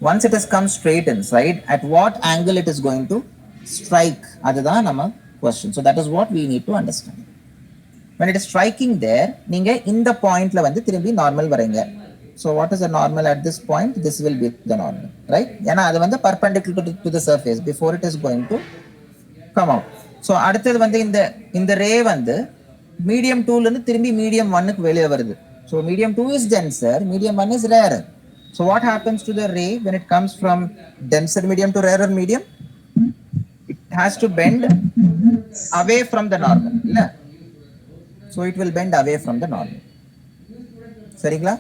Once it has come straight inside, at what angle it is going to strike? Adha nama question. So that is what we need to understand. When it is striking there, நீங்க இந்த பாயிண்ட்ல வந்து திரும்பி normal வரீங்க. So what is the normal at this point? This will be the normal, right? ஏன்னா அது வந்து perpendicular to the surface before it is going to come out. So அடுத்தது வந்து இந்த ரே வந்து medium 2 ல இருந்து திரும்பி medium 1 க்கு வெளியே வருது. So medium 2 is denser, medium 1 is rarer. So what happens to the ray when it comes from denser medium to rarer medium? It has to bend away from the normal. Yeah. So it will bend away from the normal. Sarigla?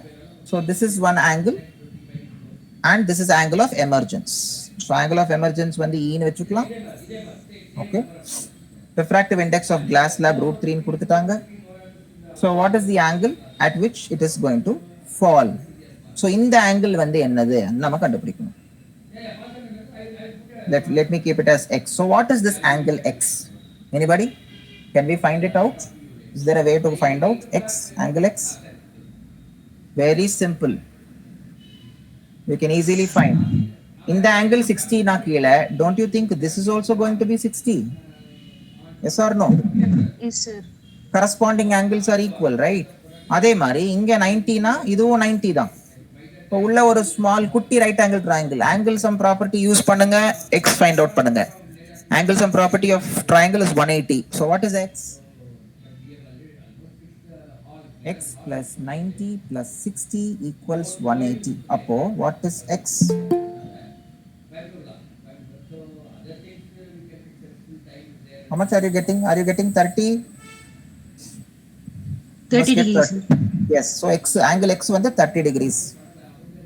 So this is one angle and this is angle of emergence. So angle of emergence when the E in vechukkalam. Okay. Refractive index of glass slab √3 in kuduthanga. So what is the angle at which it is going to fall? So in the angle வந்து என்னது நம்ம கண்டுபிடிக்கணும். Let me keep it as x. So what is this angle x? Anybody? Can we find it out? Is there a way to find out x, angle x? Very simple. We can easily find. In the angle 60 na keela, don't you think this is also going to be 60? Yes or no? Yes, sir. Corresponding angles are equal, right? அதே மாதிரி இங்க 90 னா இதுவும் 90 தான். இப்போ உள்ள ஒரு small குட்டி right angle triangle, angle sum property use பண்ணுங்க, எக்ஸ் ஃபைண்ட் அவுட் பண்ணுங்க. Angle sum property of triangle is 180. So what is x? X plus 90 plus 60 equals 180. அப்போ what is x? How much are you getting? Are you getting 30? You must 30 get degrees. 30. Yes, so x angle x வந்து 30 degrees.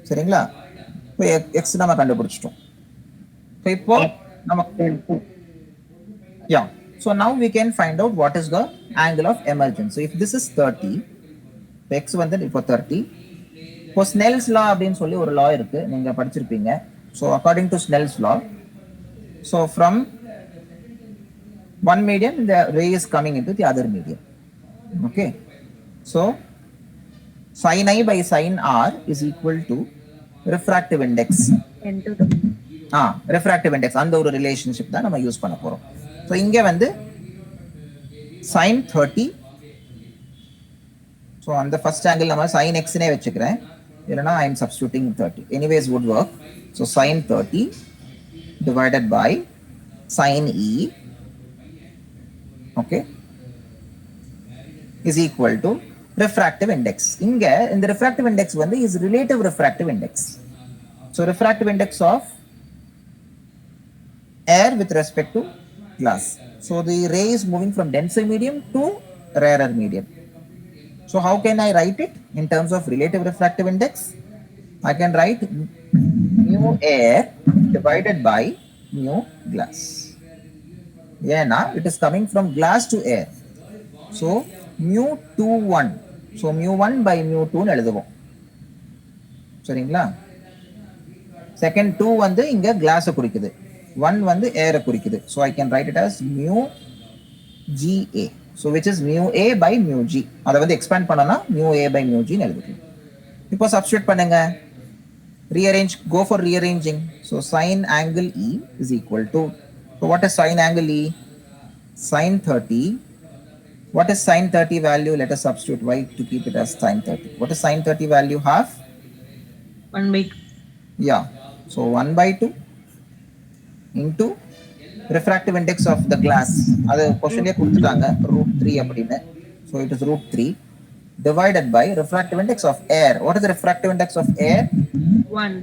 சரிங்களா? இப்போ x நம்ம கண்டுபிடிச்சிட்டோம். So இப்போ நமக்கு yeah. So now we can find out what is the angle of emergence. So if this is 30, x வந்து இப்போ 30. இப்போ Snell's law அப்படின்னு சொல்லி ஒரு law இருக்கு, நீங்க படிச்சிருப்பீங்க. So according to Snell's law, so from one medium the ray is coming into the other medium. Okay, so sin I by sin R is equal to refractive index. 10 to 20. refractive index அந்த ஒரு relationship தான் நம்ம use பண்ண போறோம். So இங்க வந்து sin 30. So அந்த first angle நம்ம sin x னே வச்சுக்கிறேன், இல்லைனா I am substituting 30. Anyways would work. So sin 30 divided by sin E, okay, is equal to refractive index. இங்க இந்த refractive index வந்து is relative refractive index. So refractive index of air with respect to glass. So the ray is moving from denser medium to rarer medium. So how can I write it in terms of relative refractive index? I can write mu air divided by mu glass. Yeah, now it is coming from glass to air. So mu 21. So mu 1 by mu 2 னு எழுதுவோம். சரிங்களா? Second 2 வந்து இங்க கிளாஸை குறிக்குது, 1 வந்து ஏரை குறிக்குது. So I can write it as mu GA. So which is mu A by mu G. அதை வந்து expand பண்ணனா mu A by mu G னு எழுதிக்கலாம். இப்போ substitute பண்ணுங்க, rearrange, go for rearranging. So sin angle E is equal to, so what is sin angle E? Sin 30. What is sin 30 value? Let us substitute y to keep it as sin 30. What is sin 30 value? Half? 1 by 2. Yeah. So 1 by 2 into refractive index of the glass. அது क्वेश्चनலே கொடுத்துட்டாங்க √3 அப்படினு. So it is √3 divided by refractive index of air. What is the refractive index of air? 1.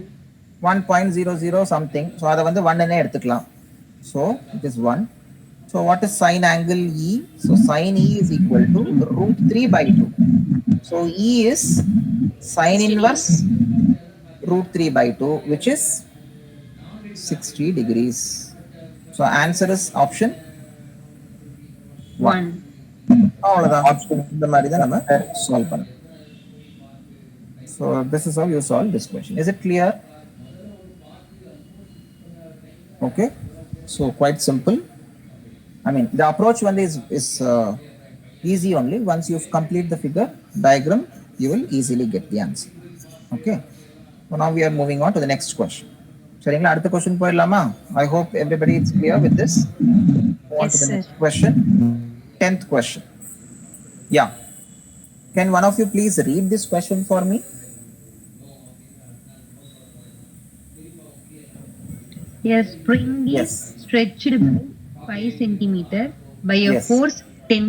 1.00 something. So அதை வந்து 1 னே எடுத்துக்கலாம். So it is 1. So what is sin angle E? So sin E is equal to √3 by 2. So E is sin inverse √3 by 2, which is 60 degrees. So answer is option 1. அவ்வளவுதான், இந்த மாதிரி தான் நம்ம solve பண்ணோம். So this is how you solve this question. Is it clear? Okay, so quite simple. I mean the approach one is easy only. Once you complete the figure diagram, you will easily get the answer. Okay, so now we are moving on to the next question. சரிங்களா, அடுத்த question போயிடலாமா? I hope everybody is clear with this. Move on to the next question. 10th question. Yeah, can one of you please read this question for me? A spring Yes. is stretched by 5 centimeter by a Yes. force 10.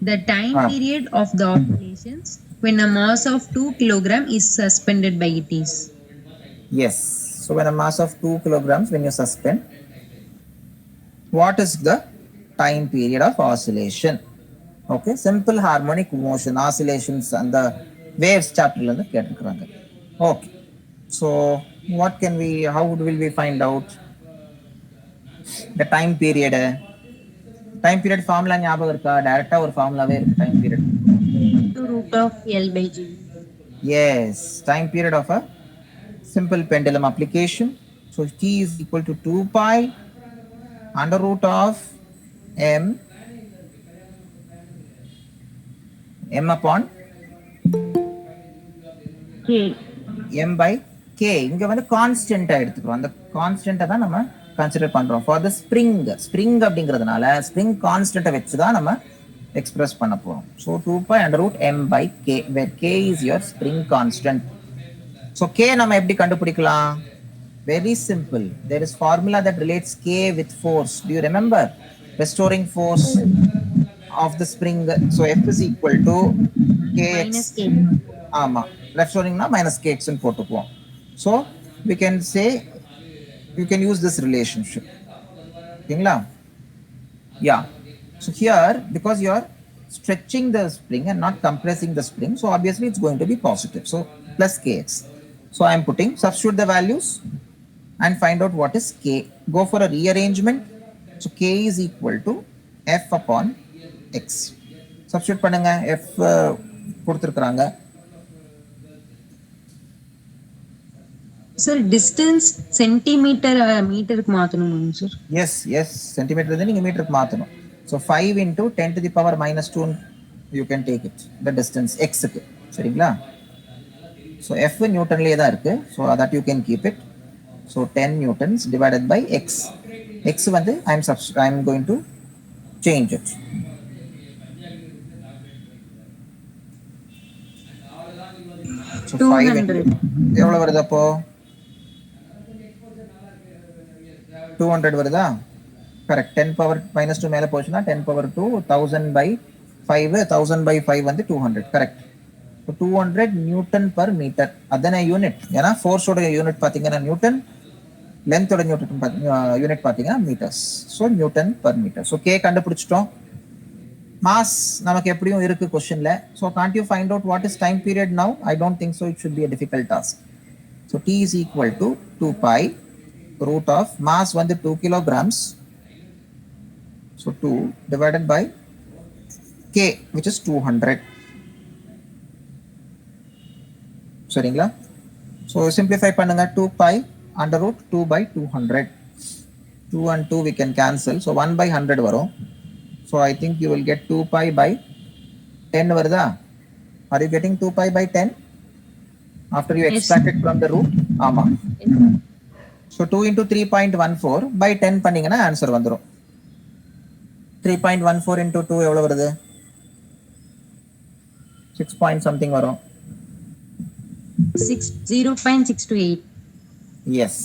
The time period of the oscillations when a mass of 2 kilogram is suspended by it is. Yes. So when a mass of 2 kilograms, when you suspend, what is the time period of oscillation? Okay, simple harmonic motion oscillations and the waves chapter la கேட்டிருக்காங்க. Okay, so what can we, how will we find out the time period? Time period formula ஞாபகம் இருக்கா? டைரக்டா ஒரு ஃபார்முலாவே இருக்கு time period. To root of L by G. Yes, time period of a simple pendulum application. So T is equal to 2 pi under root of m upon K. m by k. இங்க வந்து கான்ஸ்டன்ட்டா எடுத்துக்கிறோம். அந்த கான்ஸ்டன்ட்டை தான் நம்ம consider பண்றோம் for the spring அப்படிங்கிறதுனால spring கான்ஸ்டன்ட்டை வச்சு தான் நம்ம எக்ஸ்பிரஸ் பண்ண போறோம். So 2 pi under root m by k, where k is your spring constant. So k நம்ம எப்படி கண்டுபிடிக்கலாம்? Very simple. There is formula that relates k with force. Do you remember? Restoring force of the spring. So F is equal to kx. Minus K. ஆமா, restoringனா minus kx ன்னு போட்டுக்குவோம். So we can say you can use this relationship. ஓகேங்களா? Yeah. So here because your stretching the spring and not compressing the spring. So obviously it's going to be positive. So plus kx. So I'm putting, substitute the values and find out what is k. Go for a rearrangement. So k is equal to f upon x. Substitute பண்ணுங்க f கொடுத்திருக்காங்க. Sir, distance centimeter மீட்டருக்கு மாத்தணும் sir. Yes, centimeter இருந்து நீங்க மீட்டருக்கு மாத்தணும். So 5 into 10 to the power minus 2 you can take it. The distance x க்கு. சரிங்களா? So f நியூட்டன்லயே தான் இருக்கு. So that you can keep it. So 10 newtons divided by x. X வந்து I'm going to change it. So 200. எவ்வளவு வருது அப்போ? 200 வருதா? Correct. 10 power minus 2 மேல போச்சுன்னா 10 power 2 1000 by 5 1000 by 5 வந்து 200. Correct. So 200 Newton per meter. அதான யூனிட். ஏன்னா ஃபோர்ஸ் ஓட யூனிட் பாத்தீங்கன்னா நியூட்டன், லென்த் ஓட யூனிட் பாத்தீங்கன்னா metres. So newton per meter. So k கண்டுபிடிச்சிட்டோம். மாஸ் நமக்கு எப்படியும் இருக்கு क्वेश्चनல. So can't you find out what is time period now? I don't think so. It should be a difficult task. So t is equal to 2 pi root of mass வந்து 2 kilograms. So 2 divided by k which is 200. சரிங்களா? So simplify பண்ணுங்க. 2 pi under root 2 by 200. 2 and 2 we can cancel. So 1 by 100 வரும். So I think you will get 2 pi by 10 வருதா? Are you getting 2 pi by 10? After you extract it from the root? ஆமா. So 2 into 3.14 by 10 பண்ணீங்கன்னா answer வந்துரும். 3.14 into 2 எவ்வளவு வருது? 6 point something வரும். 0.628. Yes.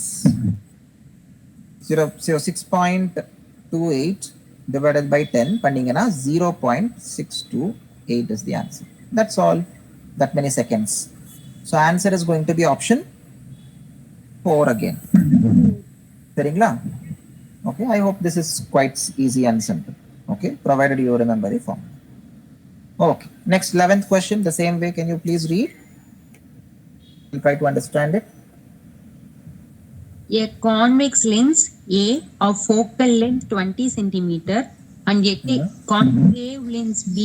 6.28 divided by 10 பண்ணீங்கன்னா 0.628 is the answer. That's all. That many seconds. So answer is going to be option 4 again. சரிங்களா? Okay, I hope this is quite easy and simple. Okay, provided you remember the form. Okay, next 11th question, the same way. Can you please read? We'll try to understand it. A convex lens A of focal length 20 centimeter and a concave lens B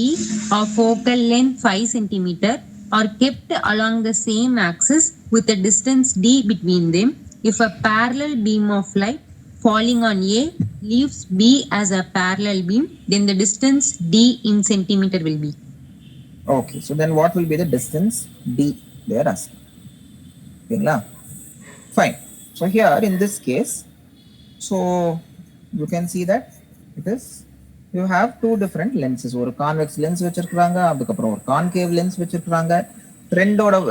of focal length 5 centimeter are kept along the same axis with a distance d between them. If a parallel beam of light falling on A leaves B as a parallel beam, then the distance d in centimeter will be. Okay, so then what will be the distance d they are asking? Fine. So here in this case, so you can see that it is, you have two different lenses. ஒரு convex lens வச்சிருக்காங்க, அதுக்கப்புறம் ஒரு concave lens வச்சிருக்காங்க.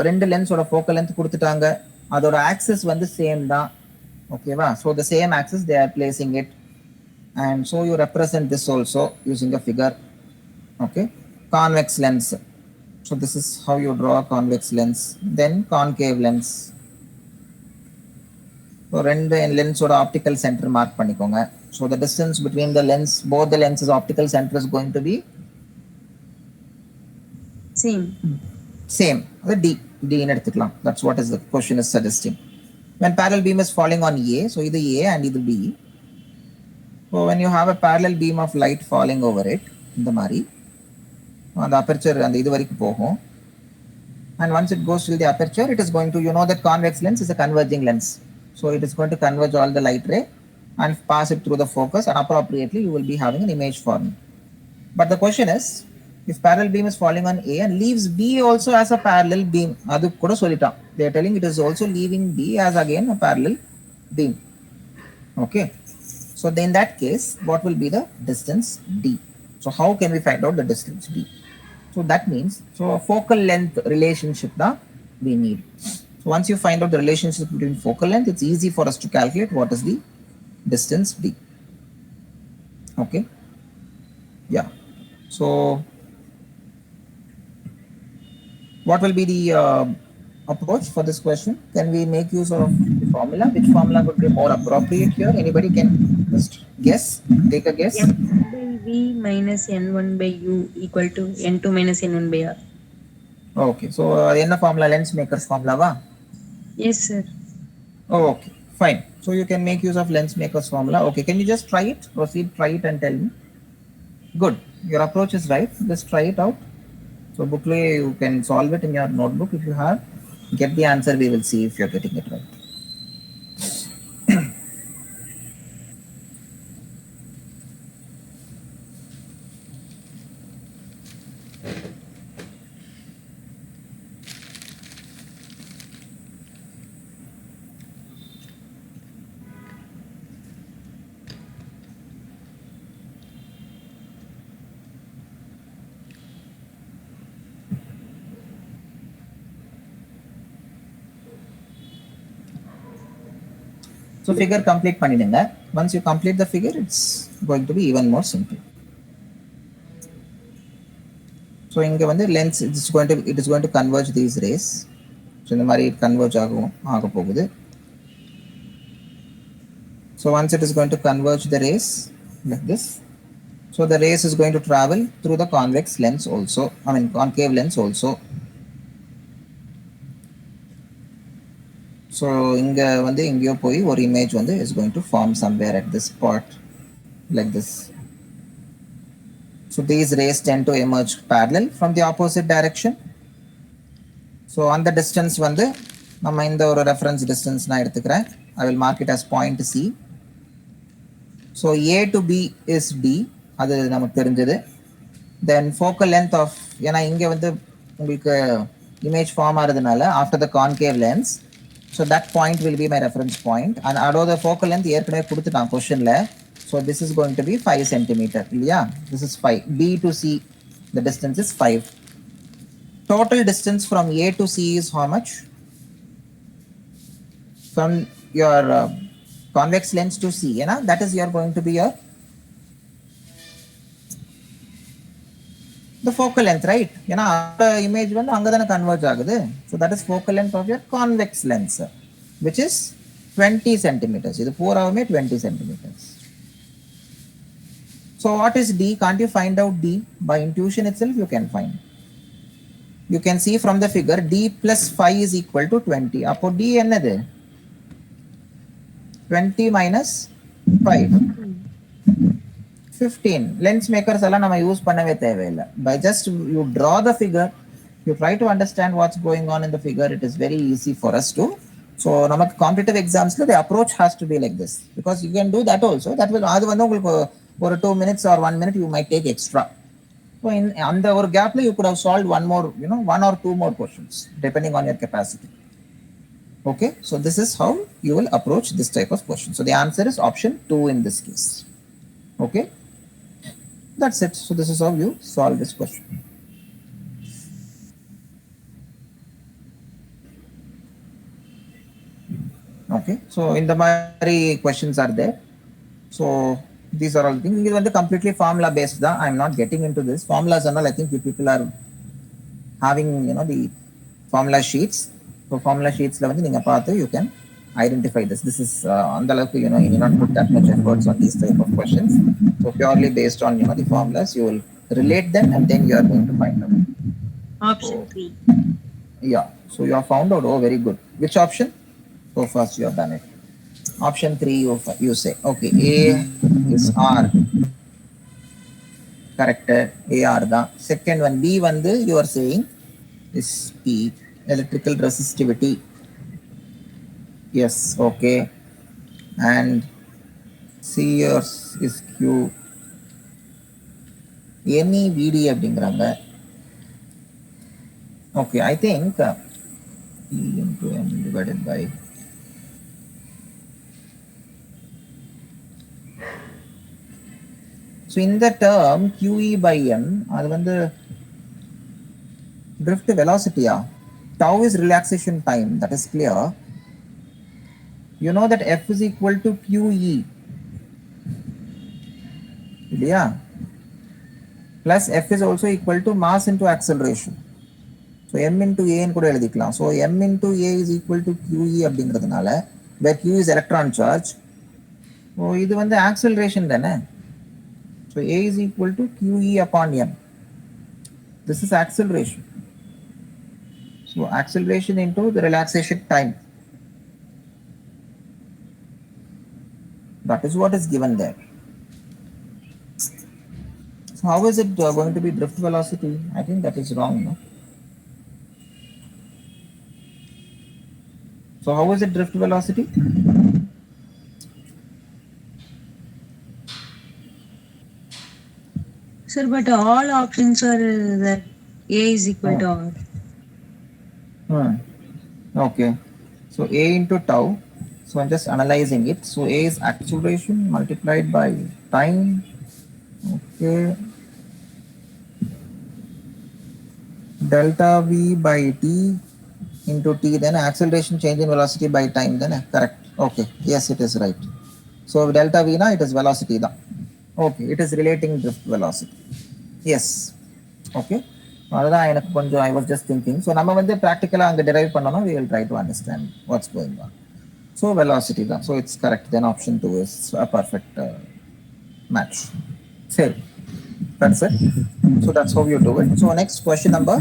ரெண்டு லென்ஸோட focal length கொடுத்துட்டாங்க. அதோட axis வந்து same தான். ஓகேவா? So the same axis they are placing it, and so you represent this also using a figure. Okay, convex lens. So this is how you draw a convex lens. Then concave lens. So ரெண்டு லென்ஸோட optical centre mark பண்ணிக்கோங்க. So the distance between the lens, both the lenses optical center is going to be same. The d ன்னு எடுத்துக்கலாம். That's what is the question is suggesting. When parallel beam is falling on A, so இது A and இது B. So when you have a parallel beam of light falling over it, இந்த மாதிரி அந்த aperture அந்த இது வரைக்கும் போகும். And once it goes to the aperture, it is going to, you know that convex lens is a converging lens. So it is going to converge all the light ray and pass it through the focus, and appropriately you will be having an image forming. But the question is, if parallel beam is falling on A and leaves B also as a parallel beam, adu kuda solita. They are telling it is also leaving B as again a parallel beam. Okay. So then in that case, what will be the distance d? So how can we find out the distance d? So that means, so a focal length relationship da we need. So once you find out the relationship between focal length, it's easy for us to calculate what is the distance d. Okay. Yeah. So what will be the approach for this question? Can we make use of the formula? Which formula would be more appropriate here? Anybody can just guess, take a guess? F by V V minus N1 by U equal to N2 minus N1 by R. Okay, so என்ன formula? Lens maker's formula va? Yes, sir. Okay, fine. So you can make use of lens maker's formula. Okay, can you just try it? Proceed, try it and tell me. Good, your approach is right. Just try it out. So booklet, you can solve it in your notebook if you have. Get the answer, we will see if you're getting it right. So figure complete பண்ணிடுங்க. Once you complete the figure, it's going to be even more simple. So இங்க வந்து lens it is going to converge these rays. So இந்த மாதிரி converge ஆக போகுது. So once it is going to converge the rays like this, so the rays is going to travel through the convex lens also, I mean concave lens also. So இங்க வந்து எங்கயோ போய் ஒரு image வந்து is going to form somewhere at this spot like this. So these rays tend to emerge parallel from the opposite direction. So on the distance வந்து நம்ம இந்த ஒரு reference distance நான் எடுத்துக்கிறேன். I will mark it as point C. So A to B is D, அது நமக்கு தெரிஞ்சது. Then focal length of, ஏன்னா இங்க வந்து உங்களுக்கு image form ஆகிறதுனால after the concave lens, so that point will be my reference point. And அதோட the focal length ஏற்கனவே கொடுத்துட்டான் questionல. So this is going to be 5 centimeter. இல்லையா? This is 5. B to C, the distance is 5. Total distance from A to C is how much? From your convex lens to C, you know, that is you're going to be your the focal length, right? You know, the image வந்து அங்க தான converge ஆகுது. So that is focal length of your convex lens, which is 20 centimeters. இது பூராவுமே 20 centimeters. So what is D? Can't you find out D? By intuition itself you can find. You can see from the figure D plus 5 is equal to 20. அப்போ D என்னது? 20 minus 5. 15. Lens makers alla nama use பண்ணவே தேவையில்லை. By just you draw the figure, you try to understand what's going on in the figure, it is very easy for us to. So நமக்கு competitive exams the approach has to be like this, because you can do that also. That will அது வந்து உங்களுக்கு ஒரு 2 minutes or 1 minute you might take extra. So in அந்த ஒரு gapல you could have solved one more, you know, 1 or 2 more questions depending on your capacity. Okay, so this is how you will approach this type of question. So the answer is option 2 in this case. Okay, that's it. So this is how you solve this question. Okay, so in the many questions are there. So these are all things. This is completely formula based. I'm not getting into this formulas and all. I think you people are having, you know, the formula sheets. So formula sheets you can identify this. This is on the level, you know, you need not put that much efforts on these type of questions. So purely based on, you know, the formulas, you will relate them and then you are going to find out. Option 3. Yeah, so you have found out. Oh, very good. Which option? So first you have done it. Option 3 you say. Okay, A is R. Correct. A R da. Second one, B one you are saying is P. Electrical resistivity. Yes, okay. And C yours is Q. Any VD அப்படிங்கறாங்க. Okay, I think E into M divided by so in the term QE by M, அது வந்து drift velocity. Tau is relaxation time, that is clear. You know that F is equal to QE. Yeah. Plus F is also equal to mass into acceleration. So M into A in kuda eludikalam. So M into A is equal to QE அப்படிங்கிறதுனால, where Q is electron charge. So இது வந்து acceleration தானே. So So A is equal to QE upon M. This is acceleration. So acceleration into the relaxation time. That is what is given there. So how is it going to be drift velocity? I think that is wrong, no? So how is it drift velocity? Sir, but all options are that A is equal to R. Okay. So A into tau. So I'm just analyzing it. So A is acceleration multiplied by time. Okay. Delta V by T into T, then acceleration change in velocity by time, then correct. Okay. Yes, it is right. So delta V na, it is velocity da. Okay. It is relating drift velocity. Yes. Okay. I was just thinking. So நம்ம வந்து practical அங்க derive பண்ணனும், we will try to understand what's going on. So velocity da. So it's correct. Then option 2 is a perfect match. Same. That's it. So that's how you do it. So next question number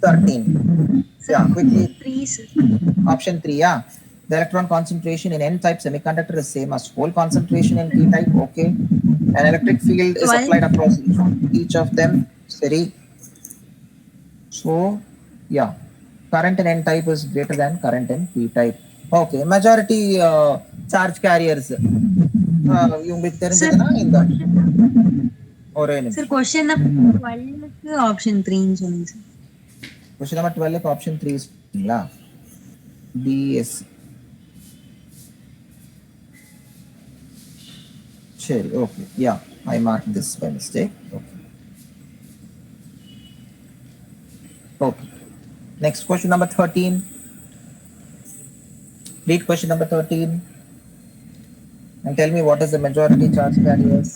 13. Sir, Yeah, quickly. 3, sir. Option 3, yeah. The electron concentration in N-type semiconductor is same as hole concentration in P-type. Okay. An electric field is applied across each of them. Steady. So, yeah. Current in N-type is greater than current in P-type. Okay. Majority charge carriers. உங்களுக்கு தெரிஞ்சதுன்னா இந்த ஒரே நிமிஷம். Sir, question number 12 க்கு option 3 ன்னு சொல்லுங்க sir. Question number 12 க்கு option 3 சொல்றீங்களா? BS. Sure, okay. Yeah, I marked this by mistake. Okay. Okay. Next question number 13. Read question number 13 and tell me what is the majority charge carriers.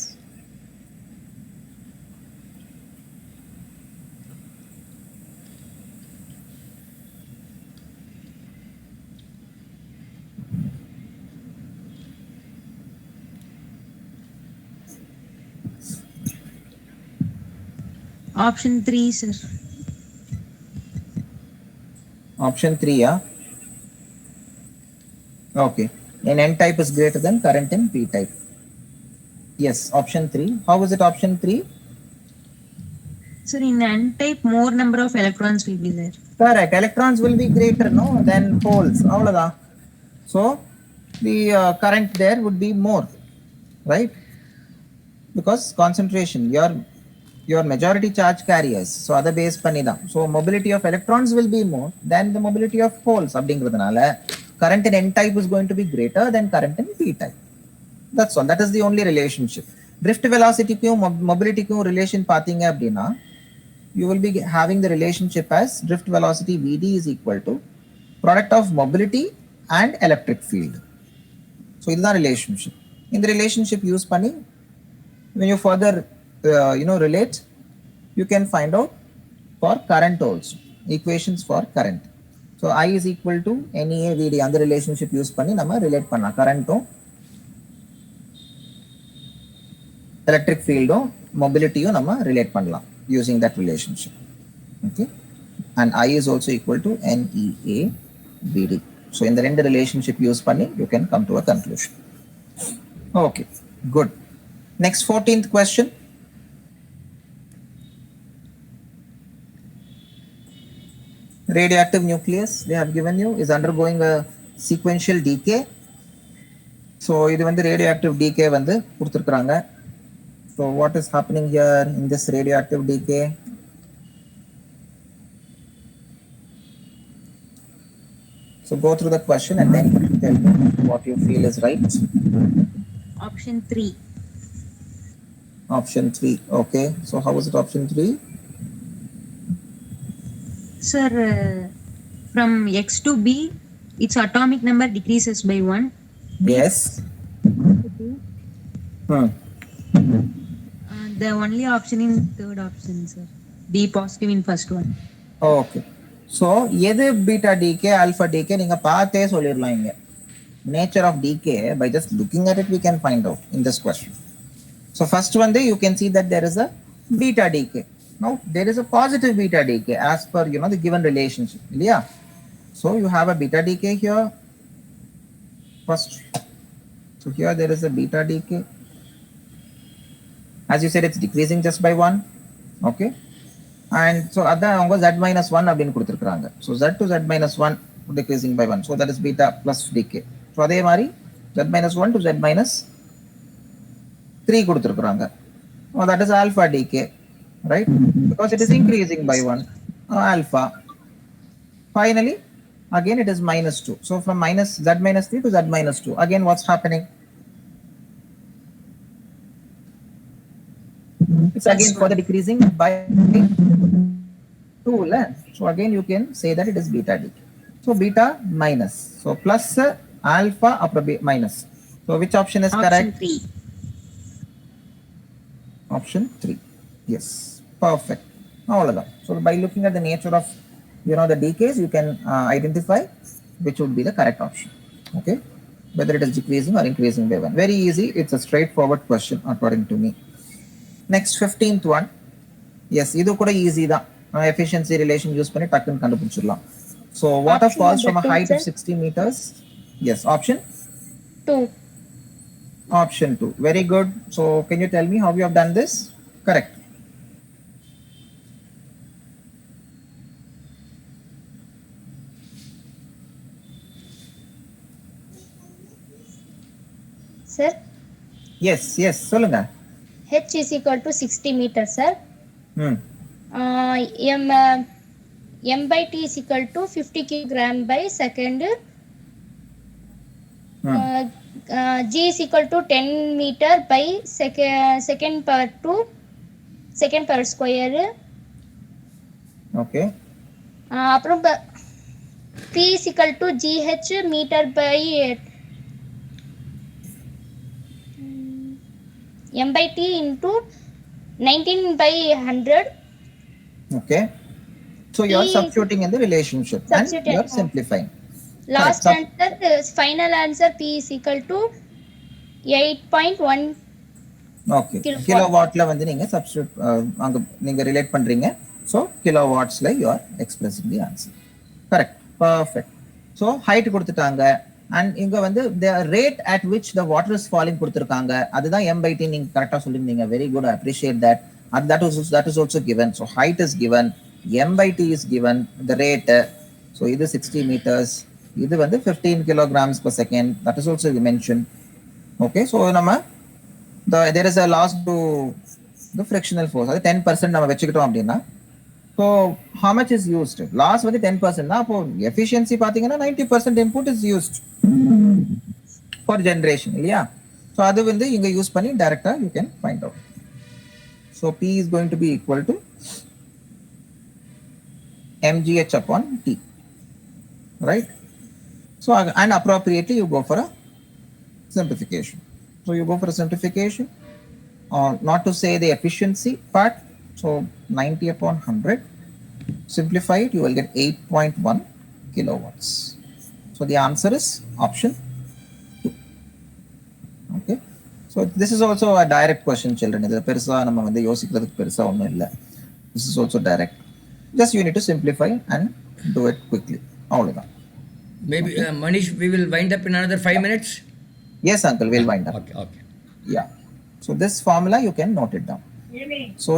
Option 3, sir. Option 3, yeah. Okay. In N-type is greater than current in P-type. Yes, option 3. How is it option 3? Sir, in N-type, more number of electrons will be there. Correct. Electrons will be greater, no, than holes. So, the current there would be more, right? Because concentration, your majority charge carriers. So, other base panida. So, mobility of electrons will be more than the mobility of holes. Current in N-type is going to be greater than current in P-type. That's all. That is the only relationship. Drift velocity ku mobility ku relation pathinga appadina, you will be having the relationship as drift velocity Vd is equal to product of mobility and electric field. So this is the relationship. In the relationship use panni, when you further relate, you can find out for current also, equations for current. So I is equal to NEA Vd, and the relationship use panni nama relate panna current to electric field or mobility nama relate pannalam using that relationship. Okay, and I is also equal to NEA Vd. So in the end relationship use panni, you can come to a conclusion. Okay, good. Next 14th question. Radioactive nucleus they have given you is undergoing a sequential decay. So இது வந்து radioactive decay வந்து கொடுத்திருக்காங்க. So what is happening here in this radioactive decay? So go through the question and then tell me what you feel is right. Option 3. Option 3. Okay. So how is it option 3? Sir, from X to B, its atomic number decreases by 1. Yes. The only option in third option, sir. B positive in first one. Okay. So எது beta decay, alpha decay நீங்க பார்த்தே சொல்லிரலாம் இங்க. Nature of decay by just looking at it we can find out in this question. So first one day you can see that there is a beta decay. Now there is a positive beta decay as per the given relationship. Yeah. So you have a beta decay here first. So here there is a beta decay. As you said, it's decreasing just by 1. Okay. And so அதான் z minus 1 அப்படின்னு கொடுத்திருக்காங்க. So z to z minus 1 decreasing by 1. So that is beta plus decay. So அதே மாதிரி z minus 1 to z minus 3 கொடுத்திருக்காங்க. Oh, that is alpha decay, right? Because it is increasing by 1 alpha. Finally, again it is minus 2. So from minus z minus 3 to z minus 2. Again, what's happening? It's again for the decreasing by 2. So again you can say that it is beta decay. So beta minus. So plus alpha minus. So which option is correct? Option 3. Option 3. Yes. Perfect. All of that. So by looking at the nature of the decays, you can identify which would be the correct option. Okay. Whether it is decreasing or increasing by 1. Very easy. It's a straightforward question according to me. Next 15th one. Yes, இது கூட easy தான். Efficiency relation use பண்ணி டக்குன்னு கண்டுபிடிச்சிடலாம். So water falls from a height of 60 meters. Yes, option 2. Option 2. Very good. So can you tell me how you have done this? Correct. Sir, Yes, சொல்லுங்க. h is equal to 60 meters, sir. Hmm. M by t is equal to 50 kilogram by second. G is equal to 10 meter by second power 2 second power square. Okay. அப்புறம் P is equal to GH meter by M by T into 19 by 100. Okay. So you are substituting in the relationship and you are simplifying. Last answer, final answer P is equal to 8.1. Okay. Kilowatt la வந்து நீங்க substitute அங்க நீங்க relate பண்றீங்க. So kilowatts la you are expressing the answer. Correct. Perfect. So height கொடுத்துட்டாங்க and இங்க வந்து the rate at which the water is falling கொடுத்திருக்காங்க. அதுதான் m by t நீங்க கரெக்ட்டா சொல்லிருந்தீங்க. Very good. I appreciate that. And that is also given. So height is given, m by t is given, the rate. So இது 60 meters. இது வந்து 15 kilograms per second. That is also mentioned. Okay. So there is a loss to the frictional force. அது 10% நம்ம வெச்சுக்கிட்டோம் அப்படினா. So how much is used? Loss வந்து 10% தான். அப்போ efficiency பாத்தீங்கன்னா 90% input is used for generation இல்லையா? So அது வந்து இங்க யூஸ் பண்ணி டைரக்டா you can find out. So P is going to be equal to mgh upon T. Right? So and appropriately you go for a simplification. So you go for a simplification, or not to say the efficiency part. So 90 upon 100. Simplify it, you will get 8.1 kilowatts. So the answer is option 2. Okay. So this is also a direct question, children. This is also direct. Just you need to simplify and do it quickly. All of that. Maybe Manish, we will wind up in another 5 minutes. Yes, uncle, we'll wind up. Okay. Yeah. So this formula you can note it down. So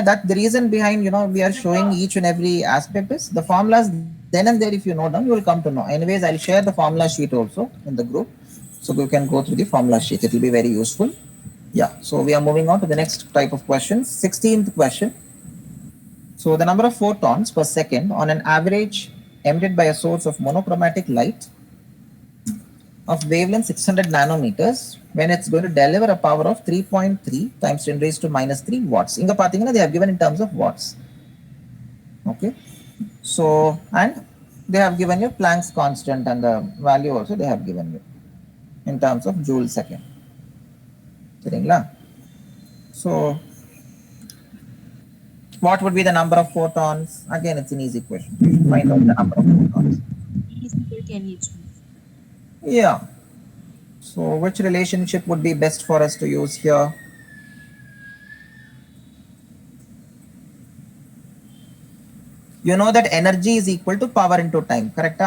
that the reason behind we are showing each and every aspect is the formulas. Then and there, if you note down, you will come to know. Anyways, I'll share the formula sheet also in the group, so you can go through the formula sheet. It will be very useful. Yeah. So we are moving on to the next type of questions. 16th question. So the number of photons per second on an average emitted by a source of monochromatic light of wavelength 600 nanometers when it's going to deliver a power of 3.3 times 10 raised to minus 3 watts. Inga pathina they have given in terms of watts. Okay. So and they have given you Planck's constant and the value also they have given you in terms of joule second. So what would be the number of photons? Again, it's an easy question. Find out the number of photons. Yeah. So which relationship would be best for us to use here? You know that energy is equal to power into time, correct?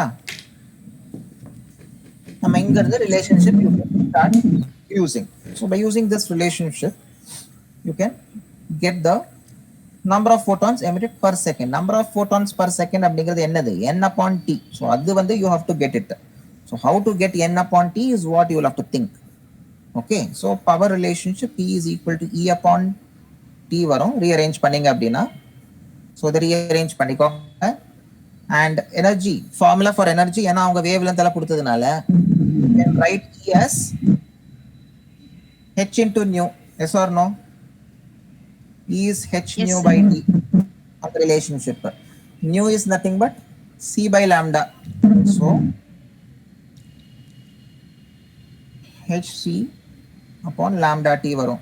The relationship you can start using. So by using this relationship, you can get the number of photons emitted per second. Number of photons per second அப்படிங்கிறது என்னது? N upon T. So அது வந்து you have to get it. So how to get N upon T is what you will have to think. Okay. So power relationship P is equal to E upon T வரும். Rearrange பண்ணீங்க அப்படின்னா. So the rearrange பண்ணிக்கோங்க. And energy, formula for energy, ஏன்னா அவங்க wavelength எல்லாம் கொடுத்ததுனால you can write E as H into nu. Yes or no? E is H Yes, nu sir. by T of the relationship. Nu is nothing but C by lambda. So Hc upon lambda T varum.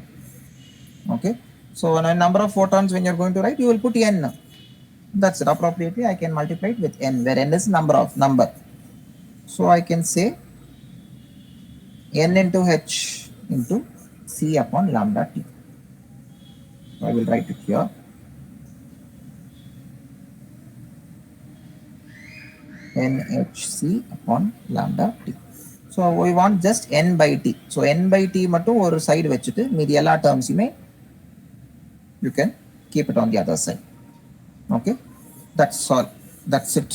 Okay. So a number of photons when you're going to write, you will put N. That's it. Appropriately, I can multiply it with N, where N is number. So I can say N into H into C upon lambda T. So I will write it here. NHC upon lambda T. So we want just N by T. So N by T மட்டும் ஒரு side வச்சுட்டு மீதி எல்லா termsயுமே you can keep it on the other side. Okay, that's all. That's it.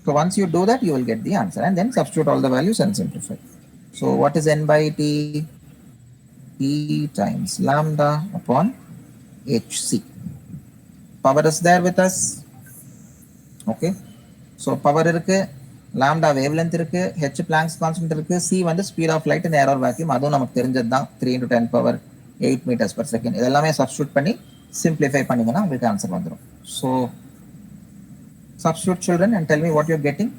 So once you do that, you will get the answer and then substitute all the values and simplify. So what is N by T? T times lambda upon Hc. Power is there with us. Okay. So power இருக்கு, lambda wavelength இருக்கு, H Planck's constant இருக்கு, C வந்து speed of light in error vacuum, அதுவும் நமக்கு தெரிஞ்சது தான், 3 into 10 power 8 meters per second. இதெல்லாமே substitute பண்ணி simplify பண்ணீங்கன்னா உங்களுக்கு ஆன்சர் வந்துடும். So substitute children and tell me what you're getting.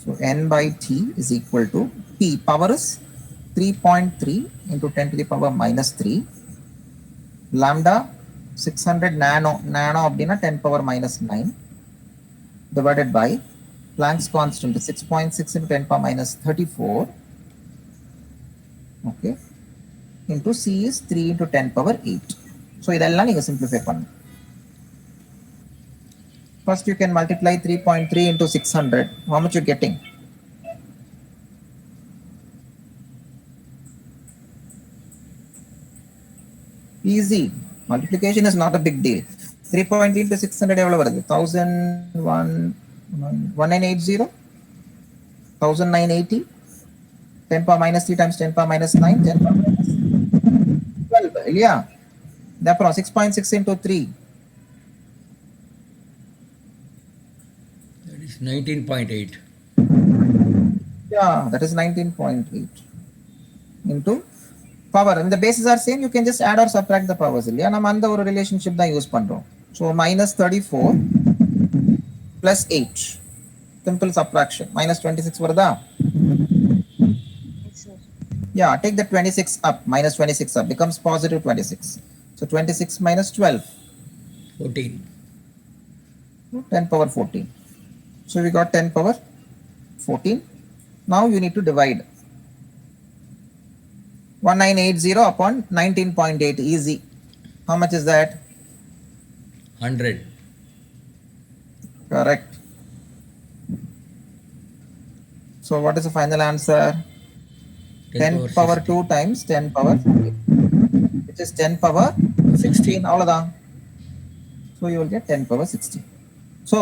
So N by T is equal to P. Power is 3.3 into 10 to the power minus 3. Lambda 600 nano அப்படின்னா 10 power minus 9 divided by Planck's constant 6.6 into 10 power minus 34. Okay. Into C is 3 into 10 power 8. So இதெல்லாம் நீங்க simplify பண்ணு. First you can multiply 3.3 into 600. How much you getting? Easy. Multiplication is not a big deal. 3.3 into 600 எவ்வளவு வருது? 1980? 1980? 10 power minus 3 times 10 power minus 9, 10 power minus 12. இல்லையா? அப்புறம் 6.6 into 3. That is 19.8. Yeah, that is 19.8 into power. And the bases are same, you can just add or subtract the powers. இல்லையா? நம்ம அந்த ஒரு relationship தான் use பண்றோம். So minus 34 plus 8. Simple subtraction. Minus 26 வருதா? Yes, sir. Yeah, take the 26 up, minus 26 up, becomes positive 26. So 26 minus 12. 14. 10 power 14. So we got 10 power 14. Now you need to divide. 1980 upon 19.8. Easy. How much is that? 100. Correct. So what is the final answer? 10 power 2 times 10 power 14, which is 10 power 16. All so you will get 10 power 16. So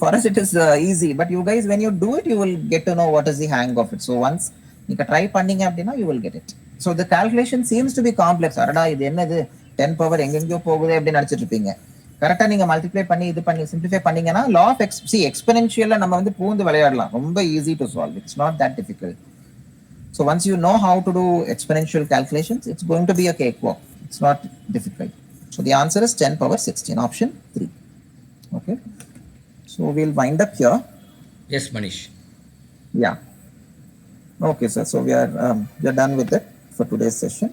for us it is easy, but you guys, when you do it, you will get to know what is the hang of it. So once you try பண்ணீங்க அப்படின்னா you will get it. So the calculation seems to be complex. அடடா இது என்னது 10 power எங்கெங்கயோ போகுது அப்படி நினைச்சிட்டு இருப்பீங்க. கரெக்டா நீங்க மல்டிப்ளை பண்ணி இது பண்ணி சிம்பிளிஃபை பண்ணீங்கன்னா law of exponential நம்ம வந்து பூந்து விளையாடலாம். ரொம்ப easy to solve. It's not that difficult. So once you know how to do exponential calculations, it's going to be a cakewalk. It's not difficult. So the answer is 10 power 16, option 3. Okay. So we'll wind up here. Yes, Manish. Yeah. Okay, sir. So we are done with it for today's session.